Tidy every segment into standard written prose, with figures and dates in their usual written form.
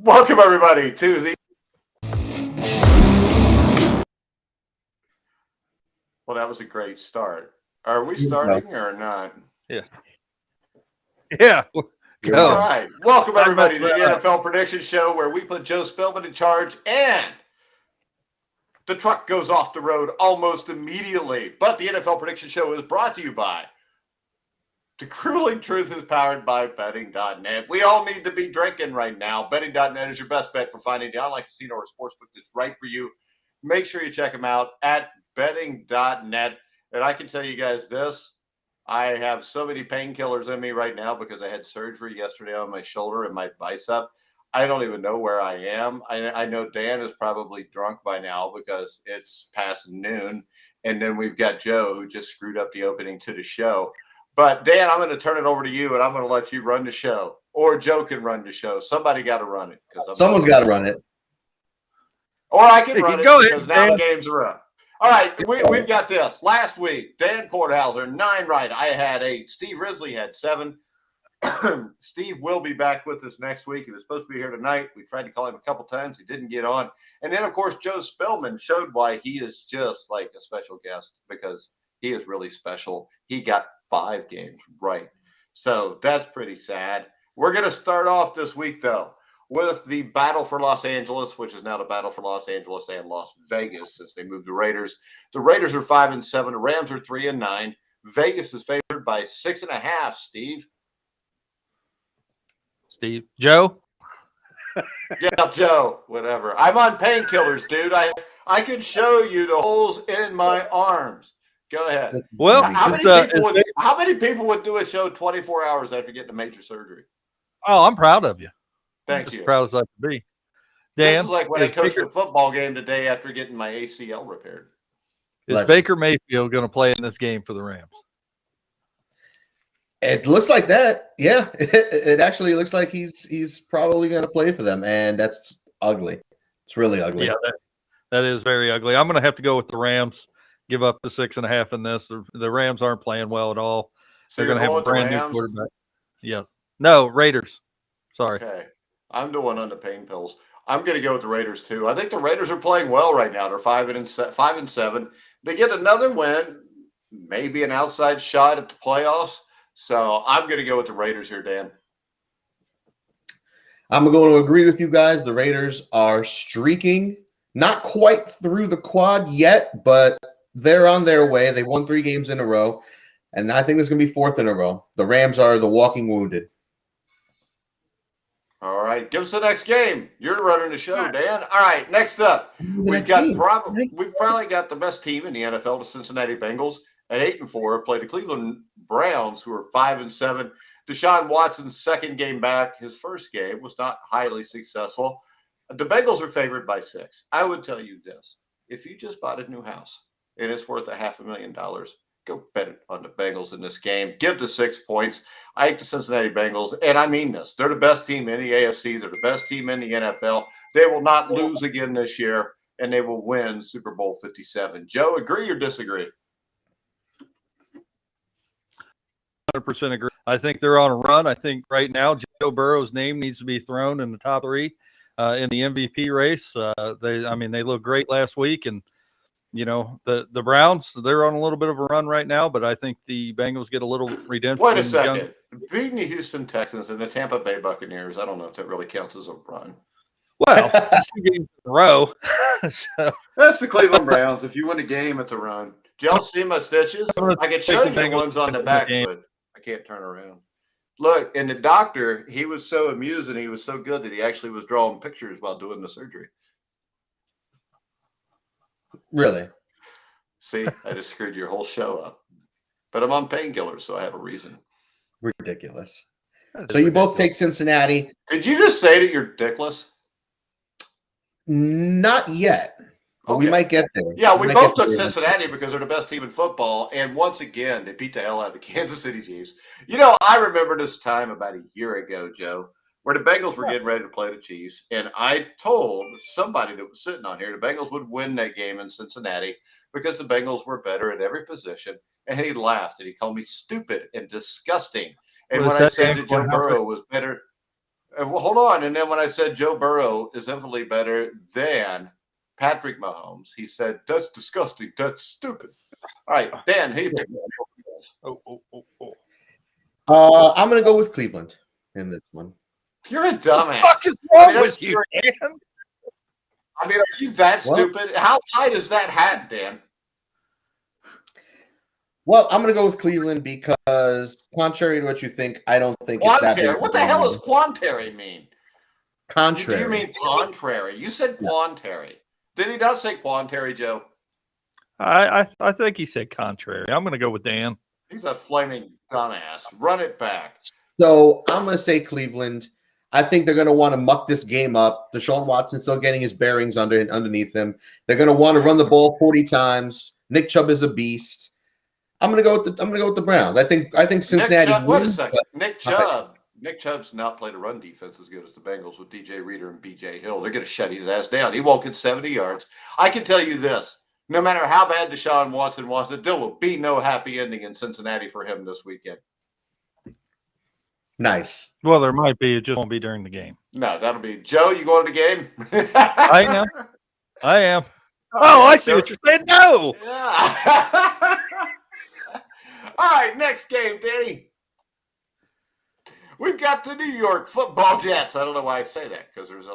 Welcome, everybody, to the... Well, that was a great start. Are we starting or not? Yeah. Yeah. Go. All right. Welcome, everybody, to the NFL Prediction Show, where we put Joe Spillman in charge, and the truck goes off the road almost immediately. But the NFL Prediction Show is brought to you by... The Grueling Truth is powered by betting.net. We all need to be drinking right now. Betting.net is your best bet for finding the online casino or sportsbook that's right for you. Make sure you check them out at betting.net. And I can tell you guys this. I have so many painkillers in me right now because I had surgery yesterday on my shoulder and my bicep. I don't even know where I am. I know Dan is probably drunk by now because it's past noon. And then we've got Joe, who just screwed up the opening to the show. But, Dan, I'm going to turn it over to you, and I'm going to let you run the show. Or Joe can run the show. Somebody got to run it. Someone's got to run it. Or I can run it because now the games are up. All right, we've got this. Last week, Dan Kornhauser, 9 right. I had 8. Steve Risley had 7. Steve will be back with us next week. He was supposed to be here tonight. We tried to call him a couple times. He didn't get on. And then, of course, Joe Spillman showed why he is just like a special guest because he is really special. He got 5 games right. So that's pretty sad. We're going to start off this week, though, with the battle for Los Angeles, which is now the battle for Los Angeles and Las Vegas since they moved the Raiders. The Raiders are 5-7. The Rams are 3-9. Vegas is favored by 6.5, Steve. Joe? Yeah, Joe, whatever. I'm on painkillers, dude. I can show you the holes in my arms. Go ahead. Well, how many people would do a show 24 hours after getting a major surgery? Oh, I'm proud of you. Thank you. As proud as I can be. Dan, this is like when I coached a football game today after getting my ACL repaired. Is Baker Mayfield going to play in this game for the Rams? It looks like that. Yeah, it actually looks like he's probably going to play for them, and that's ugly. It's really ugly. Yeah, that is very ugly. I'm going to have to go with the Rams. Give up the 6.5 in this. The Rams aren't playing well at all. So they're going to have a brand new quarterback. Yeah. No, Raiders. Sorry. Okay. I'm doing on the pain pills. I'm going to go with the Raiders too. I think the Raiders are playing well right now. They're 5-7. They get another win, maybe an outside shot at the playoffs. So I'm going to go with the Raiders here, Dan. I'm going to agree with you guys. The Raiders are streaking, not quite through the quad yet, but they're on their way. They won 3 games in a row, and I think there's going to be 4th in a row. The Rams are the walking wounded. All right, give us the next game. You're running the show, Dan. All right, next up, we've probably got the best team in the NFL, the Cincinnati Bengals at 8-4, play the Cleveland Browns, who are 5-7. Deshaun Watson's second game back. His first game was not highly successful. The Bengals are favored by 6. I would tell you this: if you just bought a new house and it's worth $500,000, go bet it on the Bengals in this game. Give the 6 points. I hate the Cincinnati Bengals, and I mean this. They're the best team in the AFC. They're the best team in the NFL. They will not lose again this year, and they will win Super Bowl 57. Joe, agree or disagree? 100% agree. I think they're on a run. I think right now Joe Burrow's name needs to be thrown in the top 3 in the MVP race. They looked great last week, and the Browns, they're on a little bit of a run right now, but I think the Bengals get a little redemption. Wait a second. Beating the Houston Texans and the Tampa Bay Buccaneers, I don't know if that really counts as a run. Well, it's 2 games in a row. So. That's the Cleveland Browns. If you win a game, it's a run. Do y'all see my stitches? I can show you the ones on the back, but I can't turn around. Look, and the doctor, he was so amused and he was so good that he actually was drawing pictures while doing the surgery. Really? See, I just screwed your whole show up. But I'm on painkillers, so I have a reason. Ridiculous. So you both take Cincinnati. Did you just say that you're dickless? Not yet. But we might get there. Yeah, we both took Cincinnati because they're the best team in football. And once again, they beat the hell out of the Kansas City Chiefs. I remember this time about a year ago, Joe, where the Bengals were getting ready to play the Chiefs. And I told somebody that was sitting on here the Bengals would win that game in Cincinnati because the Bengals were better at every position. And he laughed and he called me stupid and disgusting. And when I said that Joe Burrow was better, Well, hold on. And then when I said Joe Burrow is infinitely better than Patrick Mahomes, he said, that's disgusting. That's stupid. All right, Dan, who you pick? I'm going to go with Cleveland in this one. You're a dumbass. What the fuck is wrong with you, Dan? I mean, are you that stupid? How tight is that hat, Dan? Well, I'm going to go with Cleveland because, contrary to what you think, I don't think it's that big. What the hell does quantary mean? Contrary. Do you mean contrary? You said quantary. Did he not say quantary, Joe? I think he said contrary. I'm going to go with Dan. He's a flaming dumbass. Run it back. So I'm going to say Cleveland. I think they're going to want to muck this game up. Deshaun Watson's still getting his bearings underneath him. They're going to want to run the ball 40 times. Nick Chubb is a beast. I'm going to go with the Browns. I think Cincinnati. Wait a second. Nick Chubb's not played a run defense as good as the Bengals with DJ Reader and BJ Hill. They're going to shut his ass down. He won't get 70 yards. I can tell you this. No matter how bad Deshaun Watson wants it, there will be no happy ending in Cincinnati for him this weekend. Nice. Well, there might be. It just won't be during the game. No, that'll be Joe. You going to the game? I am. Oh, I see what you're saying. No. Yeah. All right, next game, Danny. We've got the New York Football Jets. I don't know why I say that because there's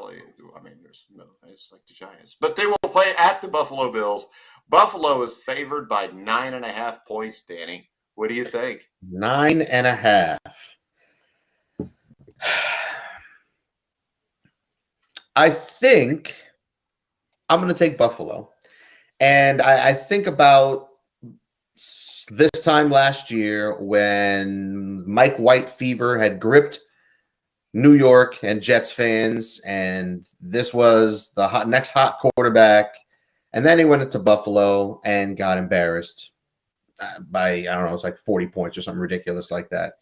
it's like the Giants, but they will play at the Buffalo Bills. Buffalo is favored by 9.5 points. Danny, what do you think? 9.5. I think I'm going to take Buffalo. And I think about this time last year when Mike White fever had gripped New York and Jets fans, and this was the next hot quarterback. And then he went into Buffalo and got embarrassed by, I don't know, it's like 40 points or something ridiculous like that.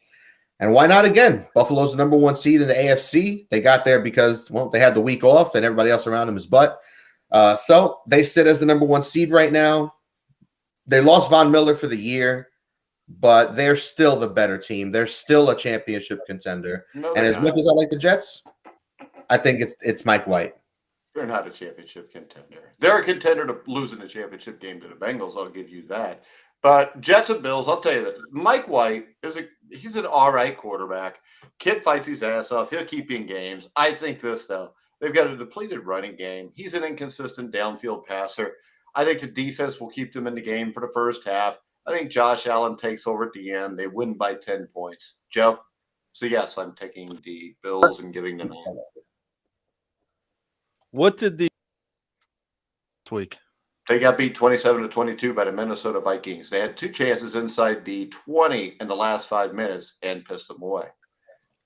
And why not again? Buffalo's the number one seed in the AFC. They got there because, well, they had the week off and everybody else around them is butt. So they sit as the number one seed right now. They lost Von Miller for the year, but they're still the better team. They're still a championship contender. No, and as much as I like the Jets, I think it's Mike White. They're not a championship contender. They're a contender to losing the championship game to the Bengals. I'll give you that. But Jets and Bills, I'll tell you that Mike White he's an all right quarterback. Kid fights his ass off. He'll keep you in games. I think this, though. They've got a depleted running game. He's an inconsistent downfield passer. I think the defense will keep them in the game for the first half. I think Josh Allen takes over at the end. They win by 10 points. Joe? So, yes, I'm taking the Bills and giving them a What did the week? They got beat 27-22 by the Minnesota Vikings. They had two chances inside the 20 in the last 5 minutes and pissed them away.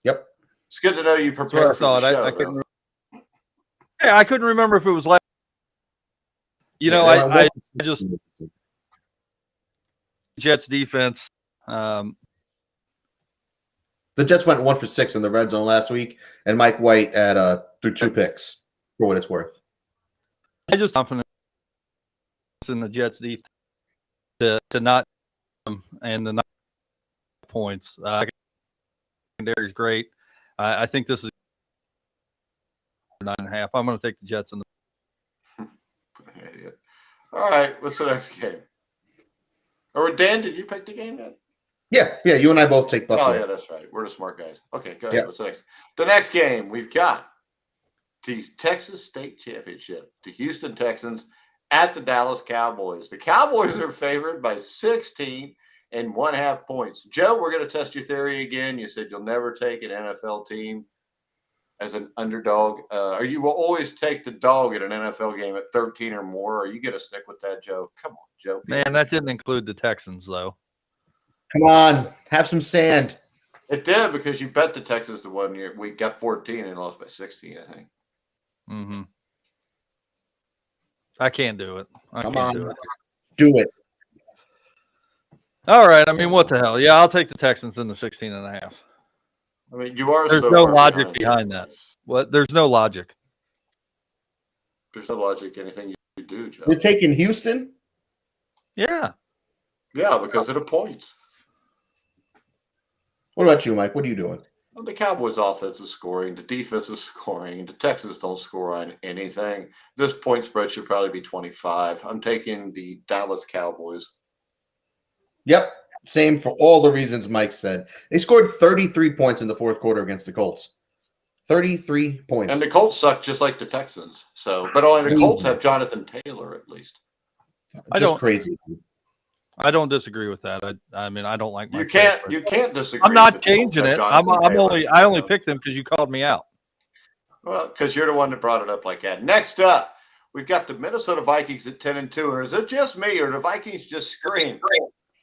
Yep. It's good to know you prepared for the show. I couldn't remember if it was last. I just Jets defense. The Jets went 1 for 6 in the red zone last week, and Mike White threw 2 picks for what it's worth. I just confident in the Jets defense to not and the 9 points. Secondary is great. I think this is 9.5. I'm going to take the Jets in the. Idiot. All right, what's the next game? Or Dan, did you pick the game yet? Yeah. You and I both take Buffalo. Oh yeah, that's right. We're the smart guys. Okay, go ahead. What's the next? The next game we've got the Texas State Championship. The Houston Texans at the Dallas Cowboys. The Cowboys are favored by 16.5 points. Joe, we're going to test your theory again. You said you'll never take an NFL team as an underdog. Or you will always take the dog at an NFL game at 13 or more. Are you going to stick with that, Joe? Come on, Joe. Man, that didn't include the Texans, though. Come on, have some sand. It did because you bet the Texans the 1 year. We got 14 and lost by 16, I think. Mm-hmm. I can't do it. Come on. Do it. All right. I mean, what the hell? Yeah, I'll take the Texans in the 16.5. I mean, you are. There's no logic behind that. What? There's no logic. There's no logic in anything you do, Joe. You're taking Houston? Yeah. Yeah, because of the points. What about you, Mike? What are you doing? Well, the Cowboys' offense is scoring. The defense is scoring. The Texans don't score on anything. This point spread should probably be 25. I'm taking the Dallas Cowboys. Yep. Same for all the reasons Mike said. They scored 33 points in the fourth quarter against the Colts. 33 points. And the Colts suck just like the Texans. So, but only the Colts have Jonathan Taylor at least. Crazy. I don't disagree with that. I mean, I don't like my. You can't disagree. I'm not changing it. I only picked them because you called me out. Well, because you're the one that brought it up like that. Next up, we've got the Minnesota Vikings at 10-2. Or is it just me, or the Vikings just scream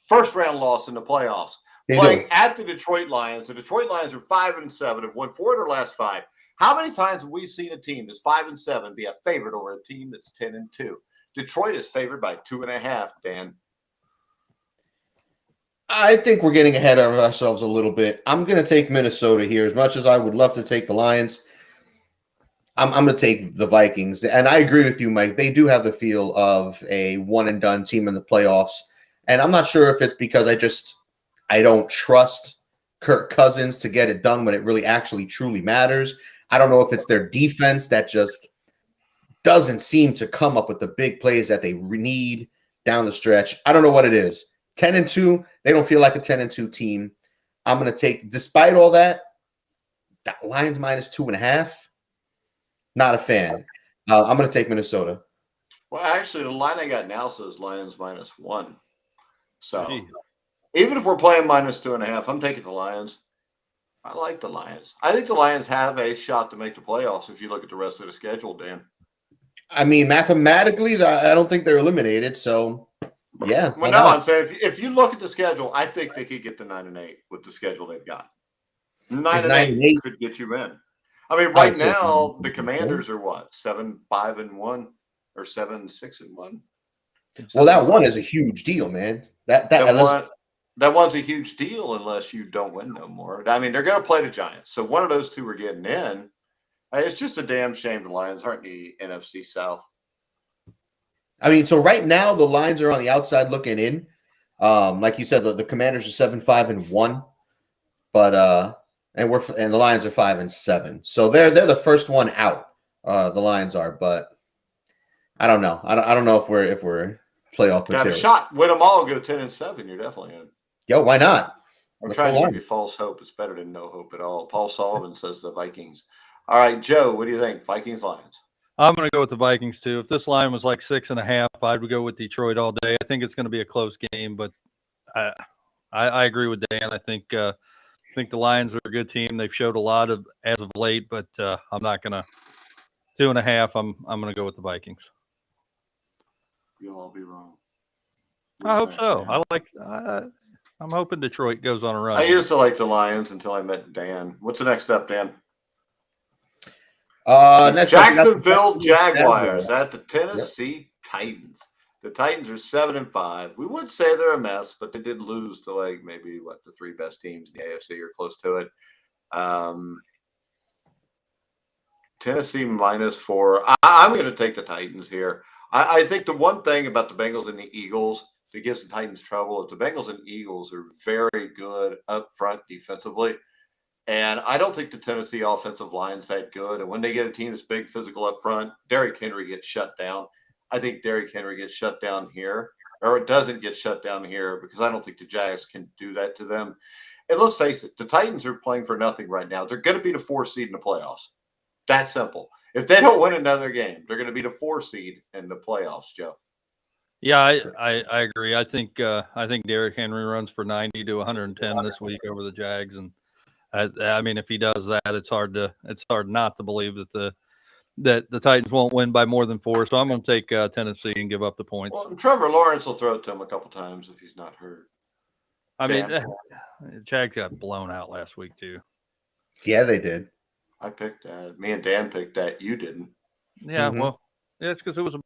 first round loss in the playoffs? Playing at the Detroit Lions. The Detroit Lions are 5-7, have won 4 of their last 5. How many times have we seen a team that's 5-7 be a favorite over a team that's 10-2? Detroit is favored by 2.5, Dan. I think we're getting ahead of ourselves a little bit. I'm going to take Minnesota here. As much as I would love to take the Lions, I'm going to take the Vikings. And I agree with you, Mike. They do have the feel of a one-and-done team in the playoffs. And I'm not sure if it's because I don't trust Kirk Cousins to get it done when it really actually truly matters. I don't know if it's their defense that just doesn't seem to come up with the big plays that they need down the stretch. I don't know what it is. 10-2, they don't feel like a 10-2 team. I'm going to take, despite all that Lions minus 2.5, not a fan. I'm going to take Minnesota. Well, actually, the line I got now says Lions -1. So even if we're playing -2.5, I'm taking the Lions. I like the Lions. I think the Lions have a shot to make the playoffs if you look at the rest of the schedule, Dan. I mean, mathematically, I don't think they're eliminated, so yeah. Well, no, I'm saying if you look at the schedule, I think they could get to 9-8 with the schedule they've got. 9-8 could get you in. I mean, right now the Commanders are what, 7-5-1 or 7-6-1. Well, that one is a huge deal, man. That one's a huge deal unless you don't win no more. I mean, they're going to play the Giants, so one of those two are getting in. It's just a damn shame the Lions aren't in the NFC South. I mean, so right now the Lions are on the outside looking in. Like you said, the Commanders are 7-5-1, but and the Lions are 5-7. So they're the first one out. The Lions are, but I don't know. I don't know if we're playoff material. Got a shot. Win them all. Go 10-7. You're definitely in. Yo, why not? I'm trying to give you false hope. It's better than no hope at all. Paul Sullivan says the Vikings. All right, Joe, what do you think? Vikings, Lions. I'm going to go with the Vikings too. If this line was like 6.5, I would go with Detroit all day. I think it's going to be a close game, but I agree with Dan. I think the Lions are a good team. They've showed a lot as of late, but I'm not going to 2.5. I'm going to go with the Vikings. You'll all be wrong. I hope so. I'm hoping Detroit goes on a run. I used to like the Lions until I met Dan. What's the next up, Dan? Jacksonville Jaguars at the Tennessee Titans. The Titans are 7-5. We would say they're a mess, but they did lose to maybe the 3 best teams in the AFC or close to it. Tennessee -4. I'm going to take the Titans here. I think the one thing about the Bengals and the Eagles that gives the Titans trouble is the Bengals and Eagles are very good up front defensively. And I don't think the Tennessee offensive line's that good. And when they get a team that's big, physical up front, Derrick Henry gets shut down. I think Derrick Henry gets shut down here, or it doesn't get shut down here, because I don't think the Jags can do that to them. And let's face it, the Titans are playing for nothing right now. They're going to be the 4 seed in the playoffs. That's simple. If they don't win another game, they're going to be the 4 seed in the playoffs, Joe. Yeah, I agree. I think Derrick Henry runs for 90 to 110 this week over the Jags, and I mean, if he does that, it's hard not to believe that the Titans won't win by more than 4. So I'm going to take Tennessee and give up the points. Well, Trevor Lawrence will throw it to him a couple times if he's not hurt. I mean, Jags got blown out last week too. Yeah, they did. I picked that. Me and Dan picked that. You didn't. Yeah, well, it's because it was a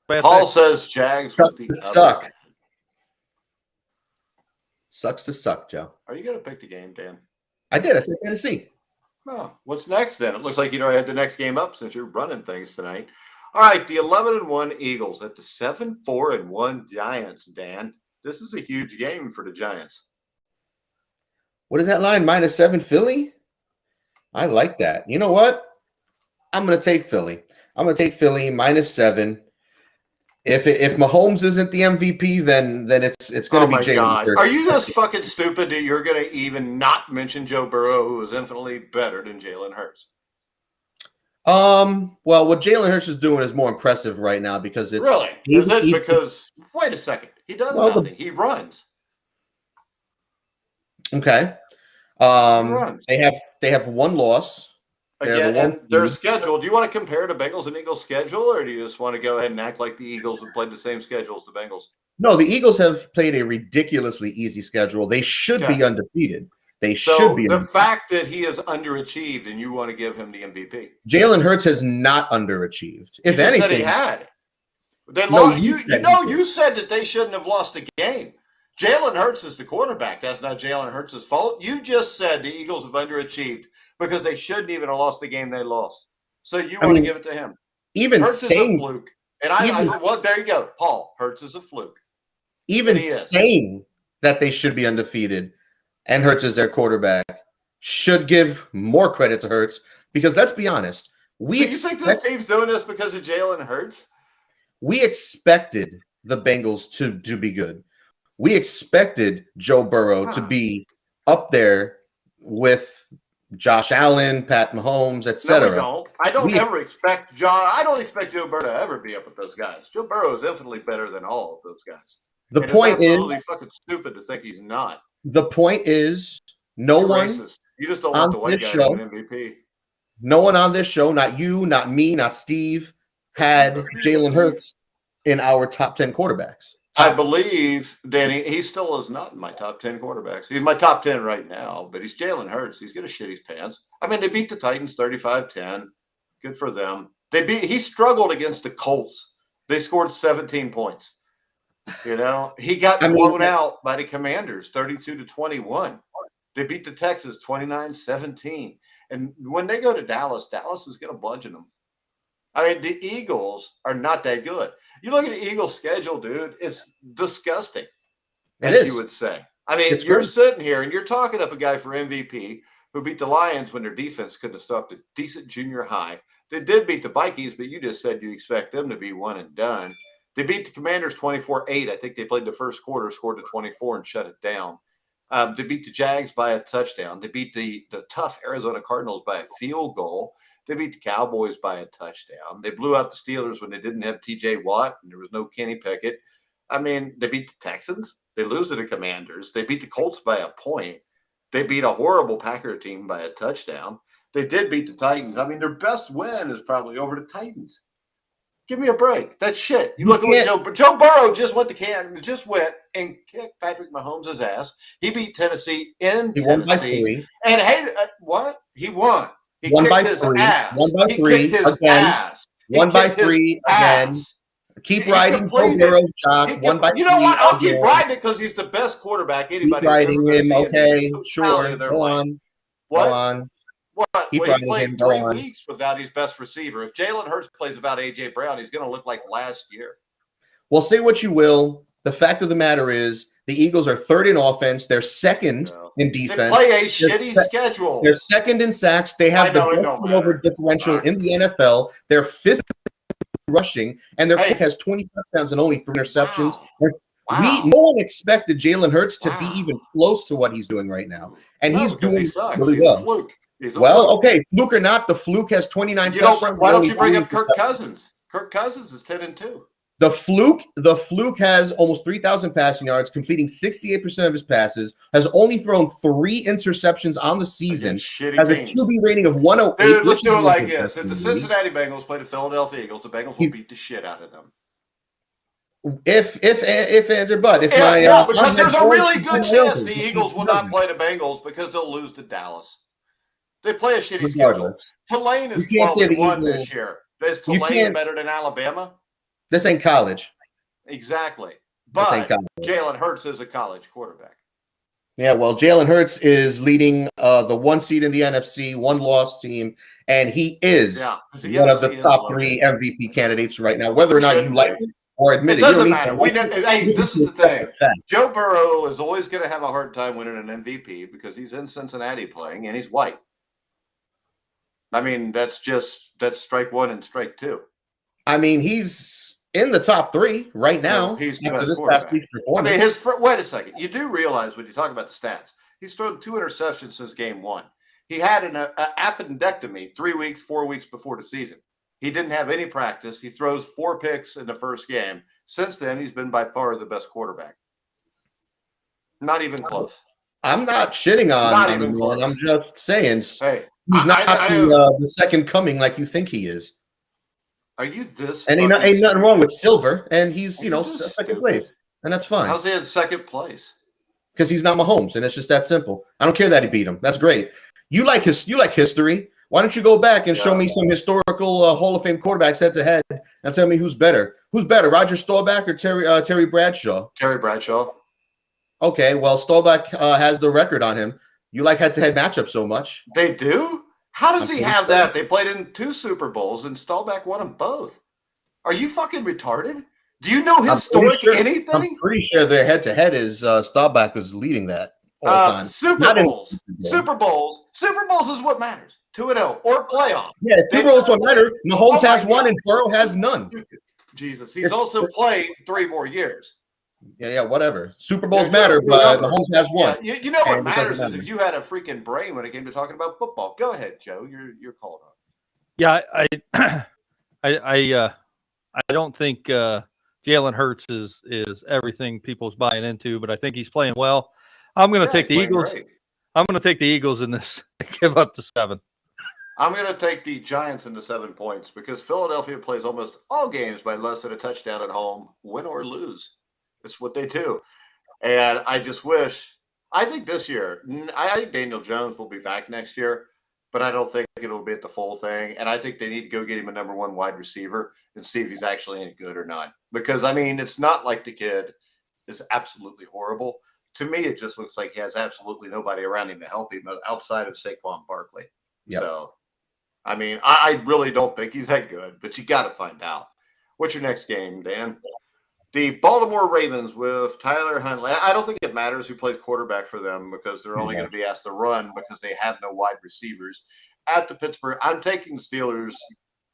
bad Paul pick. Says Jags sucks to suck. Sucks to suck, Joe. Are you going to pick the game, Dan? I did. I said Tennessee. Oh, what's next then? It looks like you'd already had the next game up since you're running things tonight. All right, the 11-1 Eagles at the 7-4-1 Giants, Dan. This is a huge game for the Giants. What is that line? -7 Philly? I like that. You know what? I'm going to take Philly. I'm going to take Philly -7. If Mahomes isn't the MVP, then it's going to be Jalen Hurts. Are you this fucking stupid that you're going to even not mention Joe Burrow, who is infinitely better than Jalen Hurts? Well, what Jalen Hurts is doing is more impressive right now because it's really. Is it because? Wait a second. He does nothing. He runs. Okay. He runs. They have one loss. Again, and their schedule. Do you want to compare the Bengals and Eagles schedule, or do you just want to go ahead and act like the Eagles have played the same schedule as the Bengals? No, the Eagles have played a ridiculously easy schedule. They should be undefeated. They should be. The fact that he has underachieved and you want to give him the MVP. Jalen Hurts has not underachieved. If anything, said he had. They lost. You said that they shouldn't have lost the game. Jalen Hurts is the quarterback. That's not Jalen Hurts' fault. You just said the Eagles have underachieved because they shouldn't even have lost the game they lost. So you want to give it to him. Even Hurts saying, is a fluke. And well, there you go. Paul, Hurts is a fluke. Even saying that they should be undefeated and Hurts is their quarterback should give more credit to Hurts because let's be honest. You think this team's doing this because of Jalen Hurts? We expected the Bengals to be good. We expected Joe Burrow to be up there with Josh Allen, Pat Mahomes, etc. No, we don't. I don't ever expect I don't expect Joe Burrow to ever be up with those guys. Joe Burrow is infinitely better than all of those guys. The point is absolutely fucking stupid to think he's not. The point is, no one racist. You just don't want the white guy to win MVP. No one on this show, not you, not me, not Steve, had Jalen Hurts in our top 10 quarterbacks. I believe, Danny, he still is not in my top 10 quarterbacks. He's my top 10 right now, but he's Jalen Hurts. He's going to shit his pants. I mean, they beat the Titans 35-10. Good for them. He struggled against the Colts. They scored 17 points. You know, he got blown out by the Commanders 32-21. They beat the Texans 29-17. And when they go to Dallas, Dallas is going to bludgeon them. I mean, the Eagles are not that good. You look at the Eagles' schedule, dude, it's disgusting, as you would say. I mean, you're sitting here and you're talking up a guy for MVP who beat the Lions when their defense couldn't have stopped a decent junior high. They did beat the Vikings, but you just said you expect them to be one and done. They beat the Commanders 24-8. I think they played the first quarter, scored to 24 and shut it down. They beat the Jags by a touchdown. They beat the tough Arizona Cardinals by a field goal. They beat the Cowboys by a touchdown. They blew out the Steelers when they didn't have T.J. Watt and there was no Kenny Pickett. I mean, they beat the Texans. They lose to the Commanders. They beat the Colts by a point. They beat a horrible Packer team by a touchdown. They did beat the Titans. I mean, their best win is probably over the Titans. Give me a break. That's shit. You look at what Joe Burrow just went and kicked Patrick Mahomes' ass. He beat Tennessee in Tennessee. Won by 3. And hey, what? He won. He won by his 3. Ass. Won by 3 again. Won by 3 again. Keep riding Joe Burrow's jock. Won by 3. You know what? I'll keep riding it because he's the best quarterback anybody. Keep riding him. Okay, sure. Go on. What? Go on. What? Keep he played him. 3 weeks without his best receiver. If Jalen Hurts plays without A.J. Brown, he's going to look like last year. Well, say what you will. The fact of the matter is the Eagles are third in offense. They're second in defense. They play a shitty schedule. They're second in sacks. They have the best turnover differential in the NFL. They're fifth rushing, and their kick has 20 touchdowns and only 3 interceptions. Wow. No one expected Jalen Hurts to be even close to what he's doing right now. And he's doing really well. Okay, fluke or not, the fluke has 29 touchdowns. Why don't you bring up Kirk Cousins? Kirk Cousins is 10-2. The fluke has almost 3,000 passing yards, completing 68% of his passes, has only thrown 3 interceptions on the season, has a QB rating of 108. Dude, let's do it like this. If the Cincinnati Bengals play the Philadelphia Eagles, the Bengals will beat the shit out of them. If because there's a really good chance the Eagles will not play the Bengals because they'll lose to Dallas. They play a shitty schedule. Tulane is 12-1 this year. Is Tulane better than Alabama? This ain't college. Exactly. But Jalen Hurts is a college quarterback. Yeah, well, Jalen Hurts is leading the 1 seed in the NFC, 1-loss team, and he is one of the top 3 MVP candidates right now. Whether or not you like it or admit it. It Doesn't matter. We know. Hey, this is the thing. Fact. Joe Burrow is always going to have a hard time winning an MVP because he's in Cincinnati playing and he's white. I mean, that's strike one and strike two. I mean, he's in the top 3 right now. No, he's the after best this quarterback. past week's performance. I mean, wait a second. You do realize when you talk about the stats, he's thrown 2 interceptions since game 1. He had an appendectomy 4 weeks before the season. He didn't have any practice. He throws 4 picks in the first game. Since then, he's been by far the best quarterback. Not even close. I'm not shitting on him. I'm just saying he's not the second coming like you think he is. Are you this? And ain't nothing wrong with Silver, and he's second place, and that's fine. How's he in second place? Because he's not Mahomes, and it's just that simple. I don't care that he beat him. That's great. You like history. Why don't you go back and show me some historical Hall of Fame quarterbacks head to head and tell me who's better? Who's better, Roger Staubach or Terry Bradshaw? Terry Bradshaw. Okay, well, Staubach has the record on him. You like head-to-head matchups so much. They do? How does he have that? They played in 2 Super Bowls, and Staubach won them both. Are you fucking retarded? Do you know historic anything? I'm pretty sure their head-to-head is Staubach was leading that all the time. Super Bowls is what matters. 2-0 or playoff. Yeah, Super Bowls what matter. Mahomes has one and Burrow has none. Jesus, he's also played 3 more years. Yeah, whatever. Super Bowls matter, but Mahomes has one. Yeah, you know what matters is if you had a freaking brain when it came to talking about football. Go ahead, Joe. You're called on. Yeah, I don't think Jalen Hurts is everything people's buying into, but I think he's playing well. I'm going to take the Eagles. Great. I'm going to take the Eagles in this. Give up to 7. I'm going to take the Giants into 7 points because Philadelphia plays almost all games by less than a touchdown at home, win or lose. It's what they do. And I just wish – I think this year – I think Daniel Jones will be back next year, but I don't think it'll be at the full thing. And I think they need to go get him a number 1 wide receiver and see if he's actually any good or not. Because, I mean, it's not like the kid is absolutely horrible. To me, it just looks like he has absolutely nobody around him to help him outside of Saquon Barkley. Yep. So, I mean, I really don't think he's that good, but you got to find out. What's your next game, Dan? The Baltimore Ravens with Tyler Huntley. I don't think it matters who plays quarterback for them because they're only going to be asked to run because they have no wide receivers. At the Pittsburgh, I'm taking the Steelers,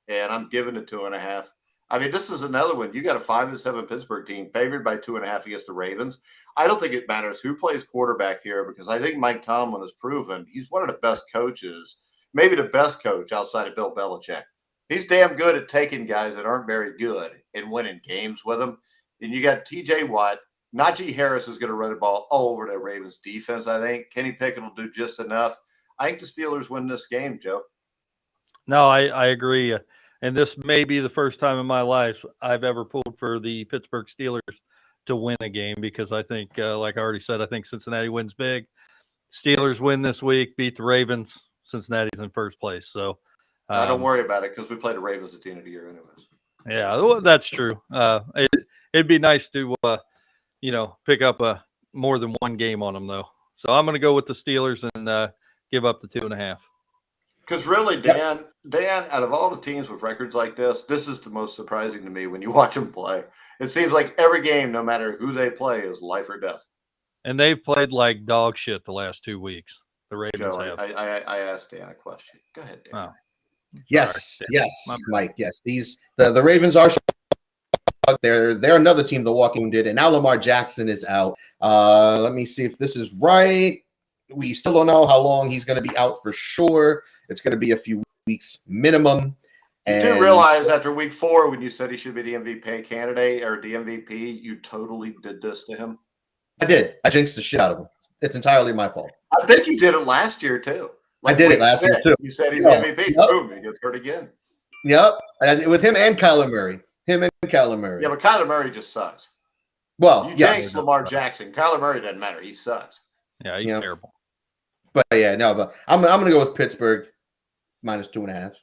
and I'm giving it 2.5. I mean, this is another one. You got a 5-7 Pittsburgh team favored by 2.5 against the Ravens. I don't think it matters who plays quarterback here because I think Mike Tomlin has proven he's one of the best coaches, maybe the best coach outside of Bill Belichick. He's damn good at taking guys that aren't very good and winning games with them. And you got T.J. Watt. Najee Harris is going to run the ball all over the Ravens defense, I think. Kenny Pickett will do just enough. I think the Steelers win this game, Joe. No, I agree. And this may be the first time in my life I've ever pulled for the Pittsburgh Steelers to win a game because I think, like I already said, I think Cincinnati wins big. Steelers win this week, beat the Ravens. Cincinnati's in first place. So don't worry about it because we play the Ravens at the end of the year anyways. Yeah, well, that's true. It'd be nice to, pick up more than 1 game on them, though. So I'm going to go with the Steelers and give up the 2.5. Because really, Dan, out of all the teams with records like this is the most surprising to me when you watch them play. It seems like every game, no matter who they play, is life or death. And they've played like dog shit the last 2 weeks. The Ravens have. I asked Dan a question. Go ahead, Dan. Oh. Yes, Mike. Yes, the Ravens are. They're another team the Walking did, and now Lamar Jackson is out. Let me see if this is right. We still don't know how long he's going to be out for sure. It's going to be a few weeks minimum. You do realize after week 4, when you said he should be the MVP candidate or the MVP, you totally did this to him. I did. I jinxed the shit out of him. It's entirely my fault. I think you did it last year too. I did it last year too. You said he's MVP. Yep. Boom, he gets hurt again. Yep. And with him and Kyler Murray. Yeah, but Kyler Murray just sucks. Well, you jinxed Lamar Jackson. Kyler Murray doesn't matter. He sucks. Yeah, he's terrible. But but I'm gonna go with Pittsburgh minus 2.5.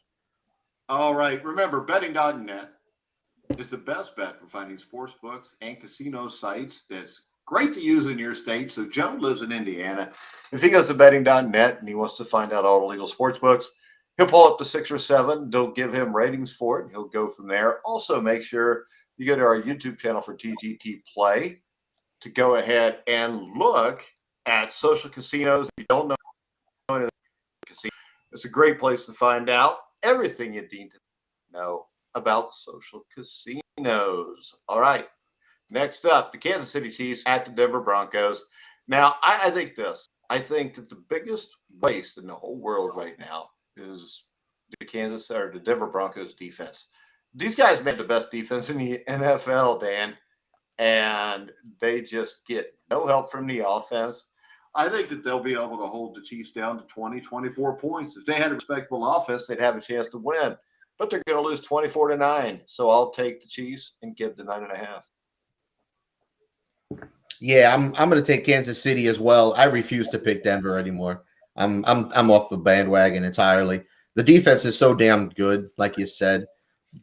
All right. Remember, betting.net is the best bet for finding sports books and casino sites that's great to use in your state. So Joe lives in Indiana. If he goes to betting.net and he wants to find out all the legal sports books, he'll pull up to 6 or 7. They'll give him ratings for it. He'll go from there. Also, make sure you go to our YouTube channel for TGT Play to go ahead and look at social casinos. If you don't know anything about casinos, it's a great place to find out everything you need to know about social casinos. All right. Next up, the Kansas City Chiefs at the Denver Broncos. Now, I think this. I think that the biggest waste in the whole world right now is the Denver Broncos defense. These guys made the best defense in the NFL, Dan, and they just get no help from the offense. I think that they'll be able to hold the Chiefs down to 20, 24 points. If they had a respectable offense, they'd have a chance to win. But they're going to lose 24-9. So I'll take the Chiefs and give the 9.5. Yeah, I'm going to take Kansas City as well. I refuse to pick Denver anymore. I'm off the bandwagon entirely. The defense is so damn good, like you said.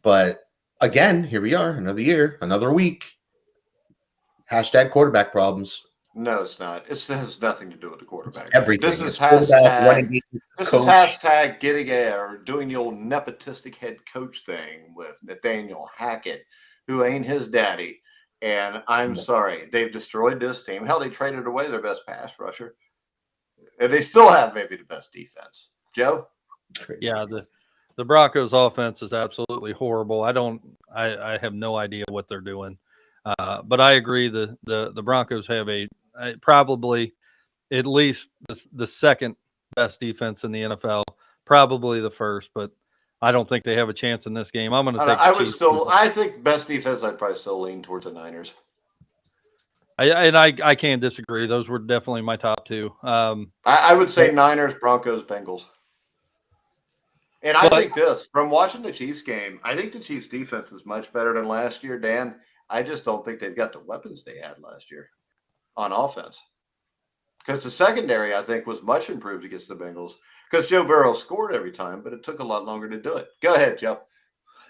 But again, here we are, another year, another week. Hashtag quarterback problems. No, it's not. It has nothing to do with the quarterback. It's everything. This is hashtag getting or doing the old nepotistic head coach thing with Nathaniel Hackett, who ain't his daddy. And I'm sorry, they've destroyed this team. Hell, they traded away their best pass rusher. And they still have maybe the best defense. Joe? Yeah, the Broncos offense is absolutely horrible. I have no idea what they're doing. But I agree the Broncos have probably at least the second best defense in the NFL, probably the first, but I don't think they have a chance in this game. I'm going to take. I think best defense. I'd probably still lean towards the Niners. I can't disagree. Those were definitely my top two. I would say Niners, Broncos, Bengals. And I think this, from watching the Chiefs game, I think the Chiefs defense is much better than last year, Dan. I just don't think they've got the weapons they had last year on offense. Because the secondary, I think, was much improved against the Bengals. Because Joe Burrow scored every time, but it took a lot longer to do it. Go ahead, Joe.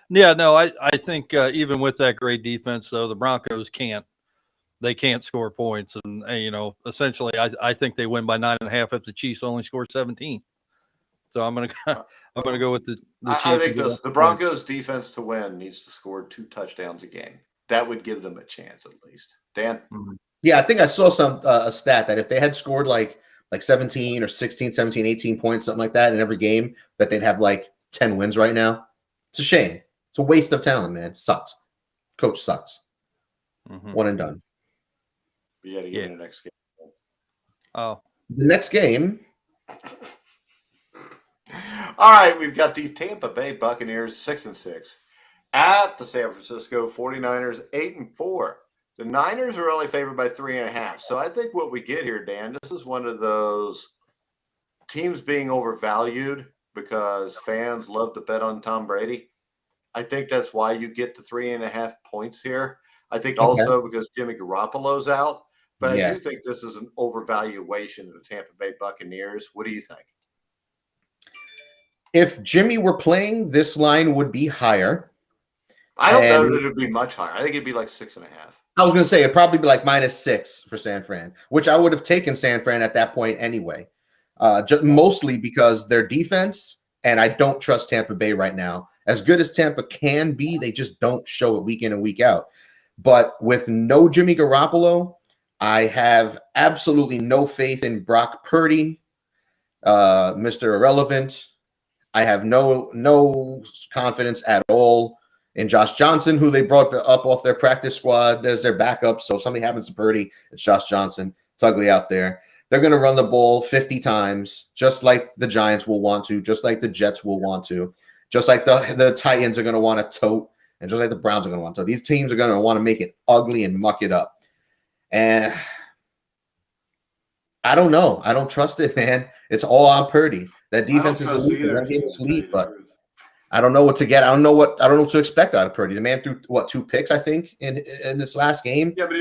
Yeah, no, I think even with that great defense, though, the Broncos can't score points. And, essentially, I think they win by 9.5 if the Chiefs only score 17. So I'm gonna go with the Chiefs. I think the Broncos defense to win needs to score 2 touchdowns a game. That would give them a chance at least. Dan? Mm-hmm. Yeah, I think I saw a stat that if they had scored like 17 or 16, 17, 18 points, something like that in every game, that they'd have like 10 wins right now. It's a shame. It's a waste of talent, man. It sucks. Coach sucks. Mm-hmm. One and done. You got to get in the next game. The next game. All right, we've got the Tampa Bay Buccaneers 6-6 at the San Francisco 49ers 8-4. The Niners are only favored by 3.5. So I think what we get here, Dan, this is one of those teams being overvalued because fans love to bet on Tom Brady. I think that's why you get the 3.5 points here. I think also because Jimmy Garoppolo's out. But I do think this is an overvaluation of the Tampa Bay Buccaneers. What do you think? If Jimmy were playing, this line would be higher. I don't know that it would be much higher. I think it'd be like 6.5. I was going to say it'd probably be like -6 for San Fran, which I would have taken San Fran at that point anyway. Just mostly because their defense, and I don't trust Tampa Bay right now. As good as Tampa can be, they just don't show it week in and week out. But with no Jimmy Garoppolo, I have absolutely no faith in Brock Purdy, Mr. Irrelevant. I have no confidence at all in Josh Johnson, who they brought up off their practice squad as their backup. So if something happens to Purdy, it's Josh Johnson. It's ugly out there. They're going to run the ball 50 times, just like the Giants will want to, just like the Jets will want to, just like the Titans are going to want to tote, and just like the Browns are going to want to. These teams are going to want to make it ugly and muck it up. And I don't know. I don't trust it, man. It's all on Purdy. That defense is elite, but I don't know what to get. I don't know what to expect out of Purdy. The man threw 2 picks, I think, in this last game. Yeah, but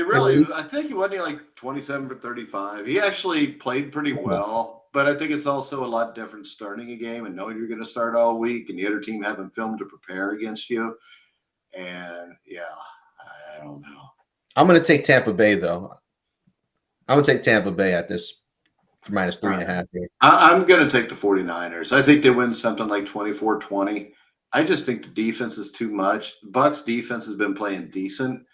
I think he wasn't like 27 for 35. He actually played pretty well, but I think it's also a lot different starting a game and knowing you're going to start all week and the other team having film to prepare against you. And yeah, I don't know. I'm going to take Tampa Bay though. I'm going to take Tampa Bay at this for -3.5 here. I'm going to take the 49ers. I think they win something like 24-20. I just think the defense is too much. Bucks defense has been playing decent.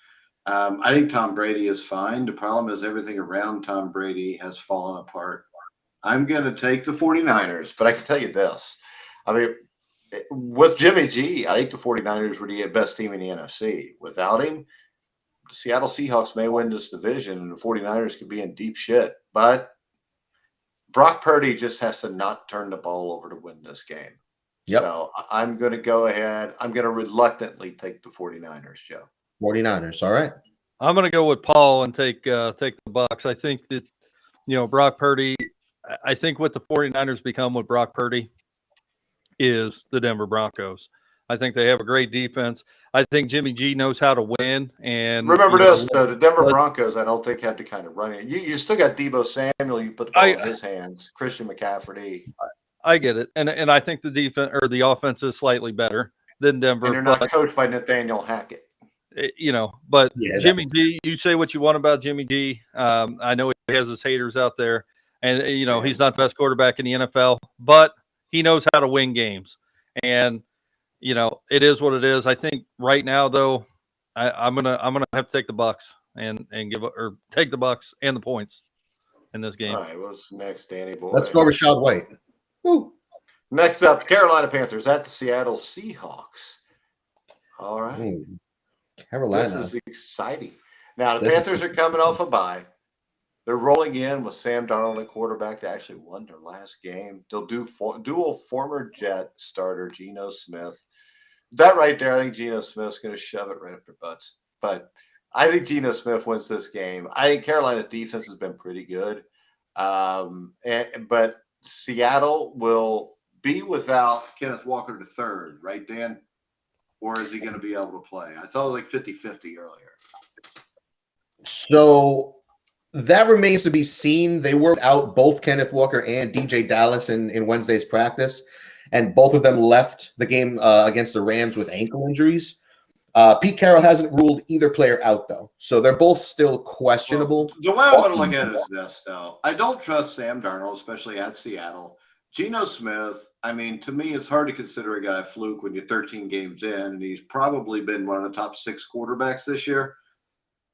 I think Tom Brady is fine. The problem is everything around Tom Brady has fallen apart. I'm going to take the 49ers, but I can tell you this. I mean, with Jimmy G, I think the 49ers were the best team in the NFC. Without him, the Seattle Seahawks may win this division, and the 49ers could be in deep shit. But Brock Purdy just has to not turn the ball over to win this game. Yep. So I'm going to go ahead. I'm going to reluctantly take the 49ers, Joe. 49ers. All right. I'm going to go with Paul and take the Bucks. I think that, Brock Purdy, I think what the 49ers become with Brock Purdy is the Denver Broncos. I think they have a great defense. I think Jimmy G knows how to win. And remember this, the Denver Broncos, I don't think had to kind of run it. You still got Deebo Samuel. You put the ball in his hands. Christian McCaffrey. I get it. And I think the defense or the offense is slightly better than Denver. And you're not coached by Nathaniel Hackett. But Jimmy G, you say what you want about Jimmy G. I know he has his haters out there. And, he's not the best quarterback in the NFL, but he knows how to win games. And, it is what it is. I think right now, though, I'm gonna have to take the Bucks and take the Bucks and the points in this game. All right, what's next, Danny boy? Let's go Rashad White. Woo. Next up, Carolina Panthers at the Seattle Seahawks. All right. Ooh, Carolina. This is exciting. Now, the Panthers are coming off a bye. They're rolling in with Sam Darnold at quarterback. They actually won their last game. They'll do dual former Jet starter Geno Smith. That right there, I think Geno Smith's going to shove it right up their butts. But I think Geno Smith wins this game. I think Carolina's defense has been pretty good. But Seattle will be without Kenneth Walker III, right, Dan? Or is he going to be able to play? I thought it was like 50-50 earlier. So that remains to be seen. They were out both Kenneth Walker and DJ Dallas in Wednesday's practice, and both of them left the game against the Rams with ankle injuries. Pete Carroll hasn't ruled either player out, though, so they're both still questionable. Well, the way I'm going to look at it is this, though. I don't trust Sam Darnold, especially at Seattle. Geno Smith, I mean, to me, it's hard to consider a guy a fluke when you're 13 games in, and he's probably been one of the top 6 quarterbacks this year.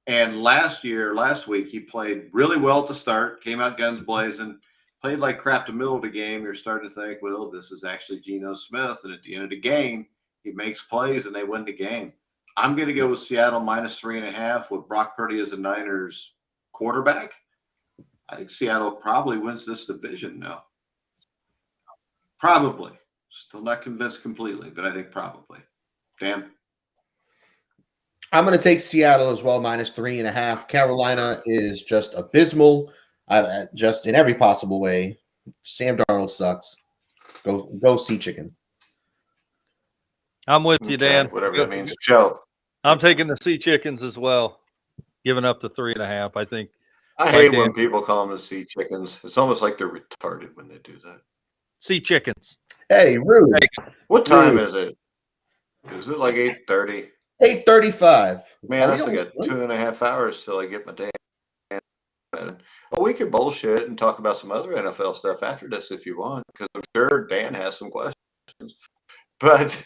And last week, he played really well at the start, came out guns blazing, played like crap the middle of the game. You're starting to think, well, this is actually Geno Smith. And at the end of the game, he makes plays and they win the game. I'm going to go with Seattle -3.5 with Brock Purdy as a Niners quarterback. I think Seattle probably wins this division now. Probably. Still not convinced completely, but I think probably. Dan? I'm going to take Seattle as well, -3.5. Carolina is just abysmal, just in every possible way. Sam Darnold sucks. Go Sea Chicken. I'm with you, Dan. Whatever that means. Joe. I'm taking the Sea Chickens as well, giving up the 3.5. I think. I hate when people call them the Sea Chickens. It's almost like they're retarded when they do that. Sea Chickens. Hey, rude. What time is it? Is it like 8:30? 8:35. Man, I still got 2.5 hours till I get my day. Well, we can bullshit and talk about some other NFL stuff after this if you want, because I'm sure Dan has some questions. But,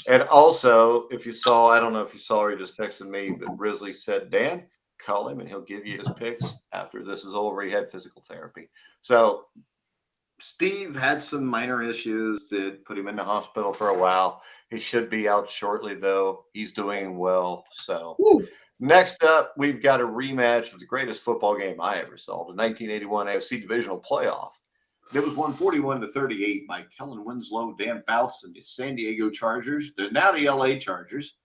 and also, if you saw, I don't know if you saw or he just texted me, but Risley said, Dan, call him and he'll give you his picks after this is over. He had physical therapy. So, Steve had some minor issues that put him in the hospital for a while. He should be out shortly, though. He's doing well. So next up, we've got a rematch of the greatest football game I ever saw, the 1981 AFC Divisional Playoff. It was won 41-38 by Kellen Winslow, Dan Fouts, and the San Diego Chargers. They're now the LA Chargers,